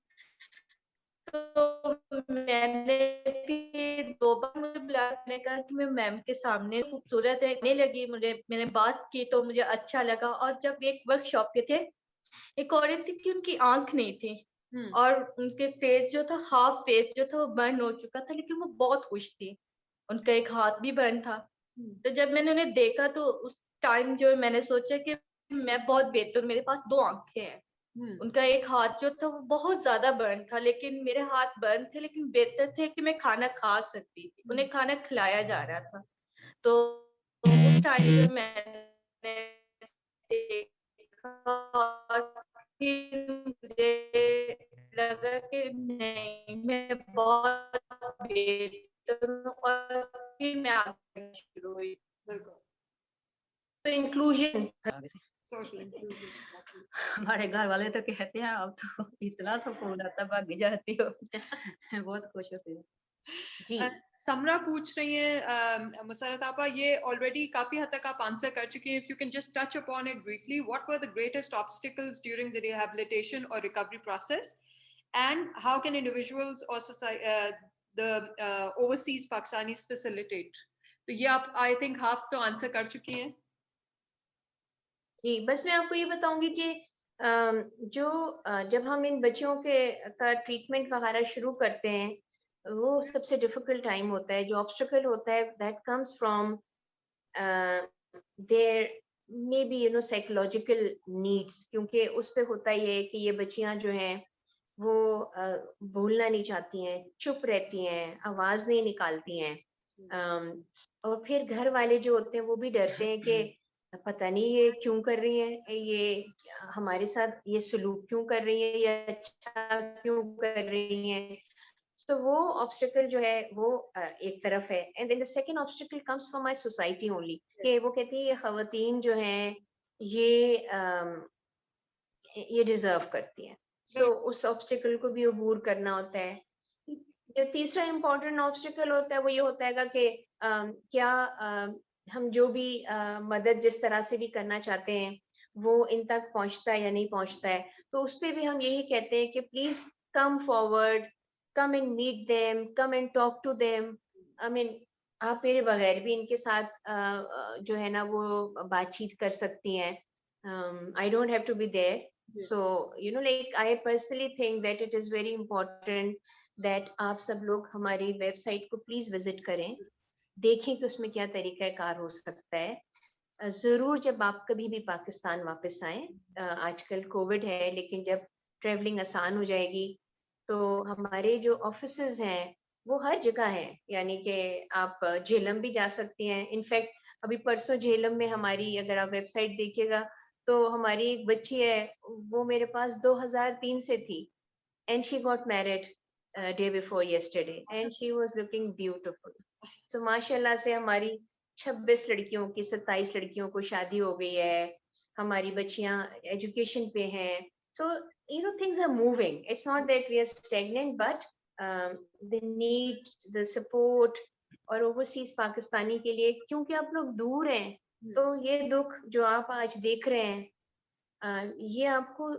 C: तो मैंने फिर 2 बार मुझे बुलाया, मैंने कहा कि मैं मैम के सामने खूबसूरत है, नहीं लगी मुझे, मैंने बात की तो मुझे अच्छा लगा। और जब एक वर्कशॉप पे थे, एक औरत थी कि उनकी आंख नहीं थी और उनके फेस जो था, हाफ फेस जो था वो बर्न हो चुका था, लेकिन वो बहुत खुश थी, उनका एक हाथ भी बर्न था। तो जब मैंने उन्हें देखा तो उस टाइम जो मैंने सोचा कि मैं बहुत बेहतर, मेरे पास 2 आंखें हैं। उनका एक हाथ जो था वो बहुत ज्यादा बर्न था, लेकिन मेरे हाथ बर्न थे लेकिन बेहतर थे कि मैं खाना खा सकती थी, उन्हें खाना खिलाया जा रहा था। तो उस टाइम जो मैंने देखा और फिर मुझे लगा कि नहीं, मैं बहुत बेहतर हूँ, और फिर मैं आगे शुरू हुई।
B: तो इंक्लूजन,
A: सोशल इंक्लूजन।
D: हमारे घर वाले तो कहते हैं अब तो इतना सुकून आता, भाग जाती हो। बहुत खुश होती हूँ।
B: जी
A: समरा पूछ रही है मुसरत आपा, ये ऑलरेडी काफी हद तक आप आंसर कर चुके हैं। If you can just touch upon it briefly, what were the greatest obstacles during the rehabilitation और recovery process, and how can individuals और द ओवरसीज पाकिस्तानीज फैसिलिटेट? तो ये आप आई थिंक हाफ तो आंसर कर चुकी हैं।
B: जी, बस मैं आपको ये बताऊंगी कि जब हम इन बच्चों के का ट्रीटमेंट वगैरह शुरू करते हैं, वो सबसे डिफिकल्ट टाइम होता है। जो ऑब्स्टिकल होता है that comes from there may be psychological needs, क्योंकि उस पे होता ये है कि ये बच्चियां जो हैं वो बोलना नहीं चाहती हैं, चुप रहती हैं, आवाज नहीं निकालती हैं। और फिर घर वाले जो होते हैं वो भी डरते हैं कि पता नहीं ये क्यों कर रही है, ये हमारे साथ ये सलूक क्यों कर रही है, या अच्छा क्यों कर रही है। तो वो ऑब्स्टिकल जो है वो एक तरफ है। And then the second obstacle comes from my society only, कि वो कहती है ये खवातीन जो हैं ये डिजर्व करती हैं। तो उस ऑब्स्टिकल को भी अबूर करना होता है। जो तीसरा इम्पोर्टेंट ऑब्स्टिकल होता है वो ये होता है कि क्या हम जो भी मदद जिस तरह से भी करना चाहते हैं वो इन तक पहुंचता है या नहीं पहुंचता है। तो उस पे भी हम यही कहते हैं कि please come forward, come and meet them, come and talk to them. I mean आप मेरे बगैर भी इनके साथ जो है ना वो बातचीत कर सकती हैं। I don't have to be there. So, like I personally think that it is very important that आप सब लोग हमारी वेबसाइट को प्लीज विजिट करें, देखें कि उसमें क्या तरीका कार हो सकता है। जरूर जब आप कभी भी पाकिस्तान वापस आए, आजकल कोविड है लेकिन जब ट्रेवलिंग आसान हो जाएगी तो हमारे जो ऑफिसेज हैं वो हर जगह हैं। यानी कि आप झेलम भी जा सकती हैं। इनफैक्ट अभी परसों झेलम में हमारी, अगर आप वेबसाइट देखिएगा तो हमारी एक बच्ची है, वो मेरे पास 2003 से थी, and she got married day before yesterday and she was looking beautiful. So माशाल्लाह से हमारी 26 लड़कियों की 27 लड़कियों को शादी हो गई है, हमारी बच्चियां एजुकेशन पे हैं। So things are moving. It's not that we are stagnant, but they need the support. और ओवरसीज पाकिस्तानी के लिए, क्योंकि आप लोग दूर हैं, तो ये दुख जो आप आज देख रहे हैं ये आपको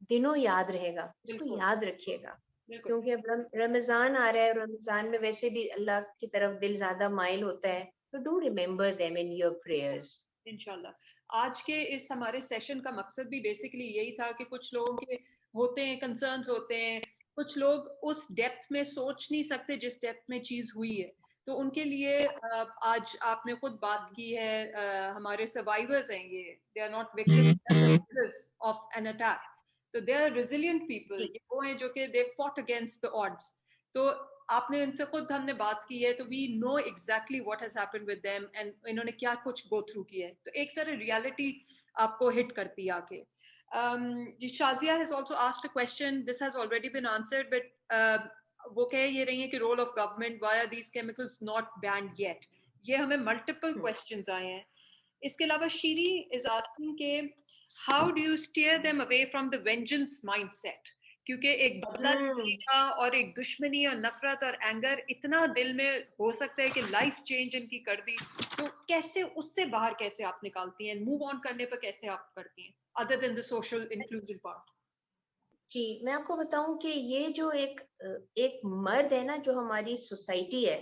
B: दिनों याद रहेगा, इसको याद रखिएगा। क्योंकि अब रमजान आ रहा है, रमजान में वैसे भी अल्लाह की तरफ दिल ज्यादा माइल होता है, तो do remember them in your prayers.
A: इंशाल्लाह आज के इस हमारे सेशन का मकसद भी बेसिकली यही था कि कुछ लोगों के होते हैं, कंसर्न्स होते हैं, कुछ लोग उस डेप्थ में सोच नहीं सकते जिस डेप्थ में चीज हुई है। तो उनके लिए आज आपने खुद बात की है, हमारे सर्वाइवर्स हैं ये, they are not victims of an attack, तो दे आर रेजिलिएंट पीपल। ये वो हैं जो कि they fought against the odds. तो आपने इनसे खुद हमने बात की है, तो we know exactly what has happened with them and इन्होंने क्या कुछ गो थ्रू किया है। तो एक सारी रियलिटी आपको हिट करती है आके। Shazia has also asked a question, this has already been answered, but वो कह ये रही है कि role of government, why are these chemicals not banned yet. ये हमें मल्टीपल क्वेश्चंस आए हैं. इसके अलावा शीरी इज आस्किंग के how do you steer them away from the vengeance mindset, क्योंकि एक बदला लेने का और एक दुश्मनी और नफरत और एंगर इतना दिल में हो सकता है कि लाइफ चेंज इनकी कर दी, तो कैसे उससे बाहर कैसे आप निकालती हैं, मूव ऑन करने पर कैसे आप करती हैं, other than the social inclusion part?
B: जी, मैं आपको बताऊं कि ये जो एक मर्द है ना, जो हमारी सोसाइटी है,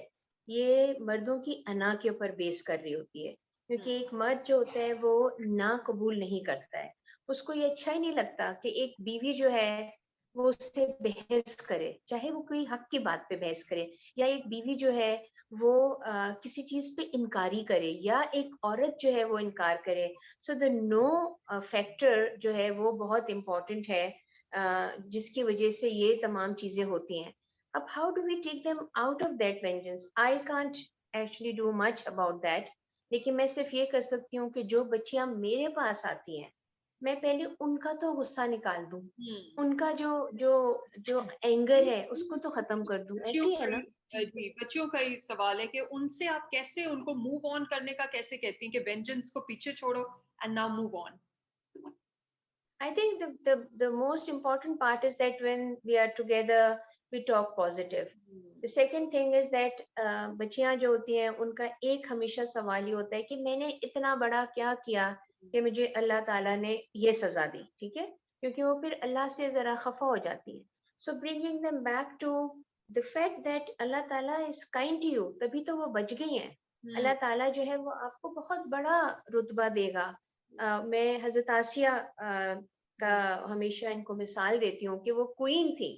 B: ये मर्दों की अना के ऊपर बेस कर रही होती है, क्योंकि एक मर्द जो होता है वो ना कबूल नहीं करता है. उसको ये अच्छा ही नहीं लगता कि एक बीवी जो है वो उससे बहस करे, चाहे वो कोई हक की बात पे बहस करे, या एक बीवी जो है वो किसी चीज पे इनकारी करे, या एक औरत जो है वो इनकार करे. सो द नो फैक्टर जो है वो बहुत इम्पोर्टेंट है, जिसकी वजह से ये तमाम चीजें होती हैं. अब how do we take them out of that vengeance? I can't actually do much about that, लेकिन मैं सिर्फ ये कर सकती हूँ कि जो बच्चियां मेरे पास आती हैं, मैं पहले उनका तो गुस्सा निकाल दूं, उनका जो जो जो एंगर है उसको तो खत्म कर दूं. ऐसी है ना
A: जी, बच्चियों का ही सवाल है कि उनसे आप कैसे उनको मूव ऑन करने का कैसे कहती हैं कि वेंजेंस को पीछे छोड़ो and now move on?
B: I think the most important part is that when we are together, we talk positive. The second thing is that बच्चियां जो होती हैं उनका एक हमेशा सवाल ही होता है कि मैंने इतना बड़ा क्या किया कि मुझे अल्लाह ताला ने ये सजा दी, ठीक है, क्योंकि वो फिर अल्लाह से जरा खफा हो जाती है. So bringing them back to the fact that अल्लाह ताला is kind to you, तभी तो वो बच गई हैं. अल्लाह ताला जो है वो आपको बहुत बड़ा रुतबा देगा. मैं हजरत आसिया का हमेशा इनको मिसाल देती हूँ कि वो क्वीन थी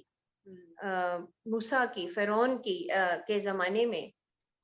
B: मूसा की, फिरौन की के जमाने में,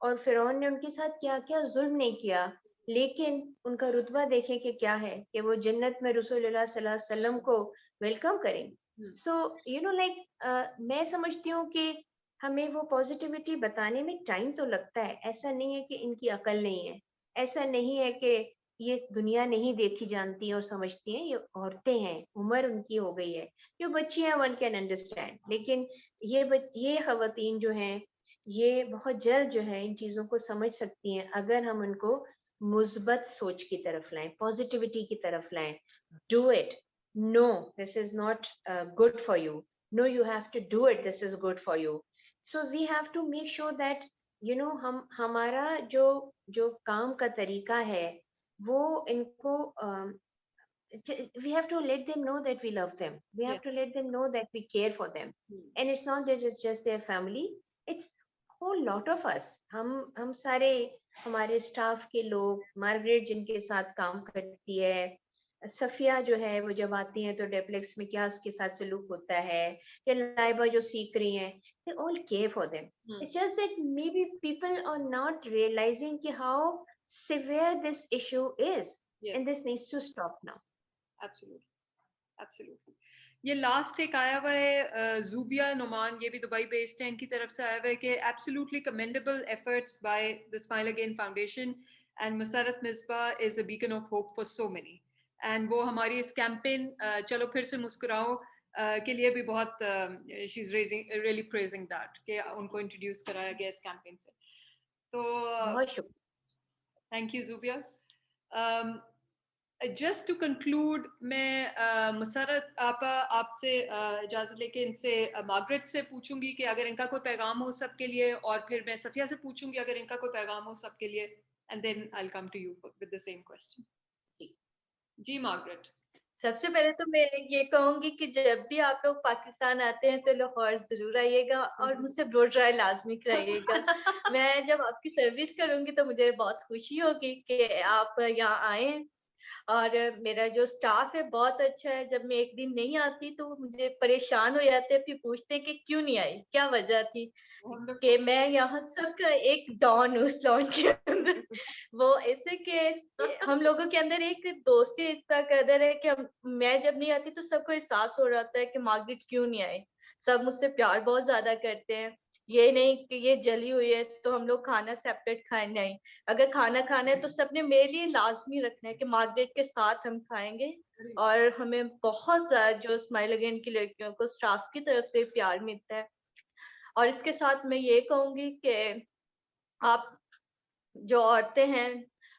B: और फिरौन ने उनके साथ क्या क्या जुल्म नहीं किया, लेकिन उनका रुतबा देखें कि क्या है, कि वो जन्नत में रसूलुल्लाह सल्लल्लाहु अलैहि वसल्लम को वेलकम करें. सो यू नो लाइक मैं समझती हूँ कि हमें वो पॉजिटिविटी बताने में टाइम तो लगता है. ऐसा नहीं है कि इनकी अकल नहीं है, ऐसा नहीं है कि ये दुनिया नहीं देखी जानती और समझती हैं. ये औरतें हैं, उम्र उनकी हो गई है, जो बच्चियां वन कैन अंडरस्टैंड, लेकिन ये खवातीन जो हैं ये बहुत जल्द जो है इन चीजों को समझ सकती हैं अगर हम उनको मुस्बत सोच की तरफ लाएं, पॉजिटिविटी की तरफ लाएं. Do it, no this is not good for you, no you have to do it, this is good for you. So we have to make sure that you know हमारा जो जो काम का तरीका है वो इनको we have to let them know that we love them. We have to let them know that we care for them. And it's not that it's just their family. It's whole lot of us. हम सारे हमारे staff के लोग, Margaret जिनके साथ काम करती है, सफिया जो है वो जब आती हैं तो डेप्लेक्स में क्या उसके साथ सलूक होता है, या लाइबा जो सीख रही हैं, they all care for them. It's just that maybe people are not realizing कि how severe this issue is. And this needs to stop now.
A: Absolutely. ये लास्ट एक आया हुआ है जूबिया नुमान, ये भी दुबई बेस्ड है, इनकी तरफ से आया हुआ है कि absolutely commendable efforts by the smile again foundation and Musarrat Misbah is a beacon of hope for so many. And वो हमारी इस कैंपेन चलो फिर से मुस्कुराओ के लिए भी बहुत she is raising really praising that कि उनको इंट्रोड्यूस कराया गया इस कैंपेन से. तो
B: बहुत शुक्रिया.
A: Thank you Zubia. Just to conclude, मैं मुसरत आपसे इजाज़त लेके इनसे मार्गरेट से पूछूंगी कि अगर इनका कोई पैगाम हो सबके लिए, और फिर मैं सफिया से पूछूंगी अगर इनका कोई पैगाम हो सबके लिए, and then I will come to you with the same question. जी मार्गरेट.
C: सबसे पहले तो मैं ये कहूंगी कि जब भी आप लोग पाकिस्तान आते हैं तो लाहौर जरूर आइएगा और मुझसे ब्लो ड्राई लाजमी कराइएगा. मैं जब आपकी सर्विस करूंगी तो मुझे बहुत खुशी होगी कि आप यहाँ आए. और मेरा जो स्टाफ है बहुत अच्छा है. जब मैं एक दिन नहीं आती तो मुझे परेशान हो जाते हैं, फिर पूछते हैं कि क्यों नहीं आई, क्या वजह थी, कि मैं यहाँ सबका एक डॉन हूँ उस लॉन के अंदर. वो ऐसे कि हम लोगों के अंदर एक दोस्ती इतना कदर है कि मैं जब नहीं आती तो सबको एहसास हो जाता है कि मार्गरेट क्यों नहीं आई. सब मुझसे प्यार बहुत ज्यादा करते हैं. ये नहीं कि ये जली हुई है तो हम लोग खाना सेपरेट खाए, नहीं. अगर खाना खाना है तो सबने मेरे लिए लाजमी रखना है कि मार्गरेट के साथ हम खाएंगे. और हमें बहुत ज्यादा जो स्माइल अगेन की लड़कियों को स्टाफ की तरफ से प्यार मिलता है. और इसके साथ मैं ये कहूंगी कि आप जो औरतें हैं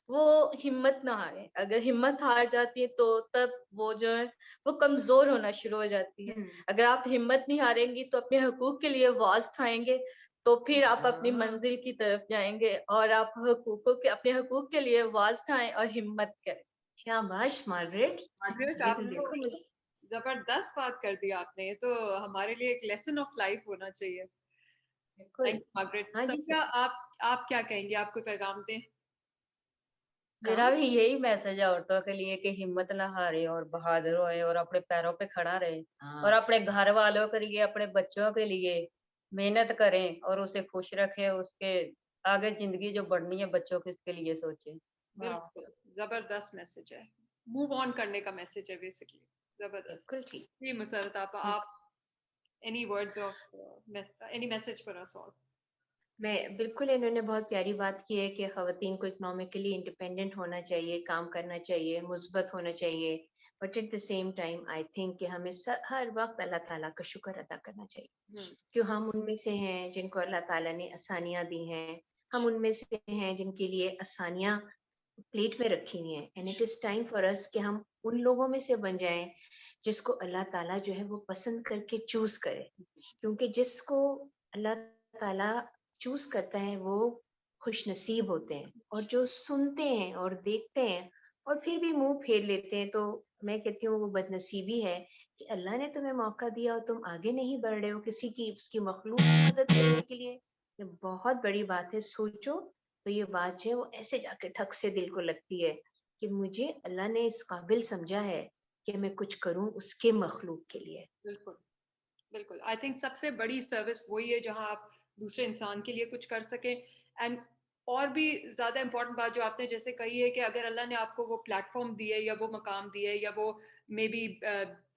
C: वो हिम्मत ना हारें। अगर हिम्मत हार जाती है तो तब वो जो है वो कमजोर होना शुरू हो जाती है। अगर आप हिम्मत नहीं हारेंगी तो अपने हकूक के लिए आवाज उठाएंगे, तो फिर आप अपनी मंजिल की तरफ जाएंगे। और आप अपने हकूक के लिए आवाज उठाएं और हिम्मत करें।
B: शाबाश मार्गरेट,
A: मार्गरेट,
B: ये तो
A: आपने
B: देखो
A: तो जबरदस्त बात कर दी आपने, ये तो हमारे लिए एक लेसन ऑफ लाइफ होना चाहिए।
B: बिल्कुल।
A: Thank you Margaret.
B: हाँ जी
A: सफिया, आप क्या कहेंगे? आप कोई पैगाम दें?
D: मेरा
B: काम।
D: भी यही मैसेज है औरतों के लिए कि हिम्मत ना हारे और बहादुर होए और अपने पैरों पे खड़ा रहे और
B: हाँ
D: अपने घर वालों के लिए, अपने बच्चों के लिए मेहनत करें और उसे खुश रखें। उसके आगे जिंदगी जो बढ़नी है बच्चों की, इसके लिए सोचें।
A: बिल्कुल, जबरदस्त मैसेज है, मूव ऑन करने का मैसेज है बेसिकली। जबरदस्त।
B: बिल्कुल ठीक।
A: जी मुसरत, आप any words of any message for us all?
B: मैं बिल्कुल, इन्होंने बहुत प्यारी बात की है कि ख़वातीन को इकोनॉमिकली इंडिपेंडेंट होना चाहिए, काम करना चाहिए, मुस्बत होना चाहिए। But at the same time I think कि हमें हर वक्त अल्लाह ताला का शुक्र अदा करना चाहिए, क्यों हम उनमें से हैं जिनको अल्लाह ताला ने आसानियां दी हैं। हम उनमें से हैं जिनके लिए आसानियां प्लेट में रखी हुई हैं। And it is time for us कि हम उन लोगों में से बन जाएं जिसको अल्लाह ताला जो है वो पसंद करके चूज करे, क्योंकि जिसको अल्लाह ताला चूज करता है वो खुश नसीब होते हैं। और जो सुनते हैं और देखते हैं और फिर भी मुंह फेर लेते हैं, तो मैं कहती हूँ वो बदनसीबी है कि अल्लाह ने तुम्हें मौका दिया और तुम आगे नहीं बढ़ रहे हो किसी की, उसकी मखलूक की मदद करने के लिए। ये बहुत बड़ी बात है। सोचो तो ये बात जो है वो ऐसे जाके ठक से दिल को लगती है कि मुझे अल्लाह ने इस काबिल समझा है कि मैं कुछ करूं उसके मखलूक के लिए।
A: बिल्कुल, बिल्कुल। आई थिंक सबसे बड़ी सर्विस वही है जहां आप दूसरे इंसान के लिए कुछ कर सकें। एंड और भी ज्यादा इम्पोर्टेंट बात जो आपने जैसे कही है कि अगर अल्लाह ने आपको वो प्लेटफॉर्म दिए या वो मकाम दिए या वो मे बी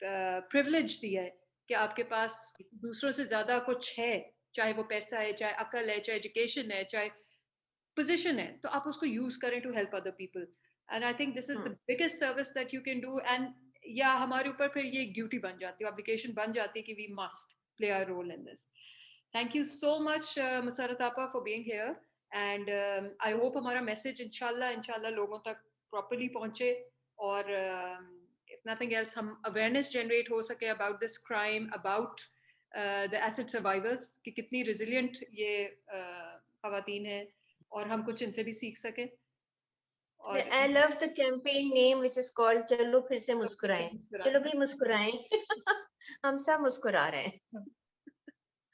A: प्रिविलेज दिया है कि आपके पास दूसरों से ज्यादा कुछ है, चाहे वो पैसा है, चाहे अकल है, चाहे एजुकेशन है, चाहे पोजीशन है, तो आप उसको यूज करें to help other people. And I think this is the biggest service that you can do. And या हमारे ऊपर फिर ये ड्यूटी बन जाती है, ऑब्लिगेशन बन जाती है कि we must play our role in this. Thank you so much Musarrat आपा for being here. And I hope हमारा मैसेज इंशाल्लाह लोगों तक प्रॉपरली पहुंचे और इफ नथिंग एल्स हम अवेयरनेस जनरेट हो सके about this crime, about the acid survivors कि कितनी रेजिलिएंट ये खवातीन हैं और हम कुछ इनसे भी सीख सके। और
B: I love the campaign name which is called चलो फिर से मुस्कुराएं। चलो भी मुस्कुराएं। हम सब मुस्कुरा रहे हैं।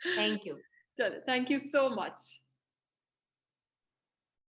B: Thank you.
A: चलो, थैंक यू सो मच।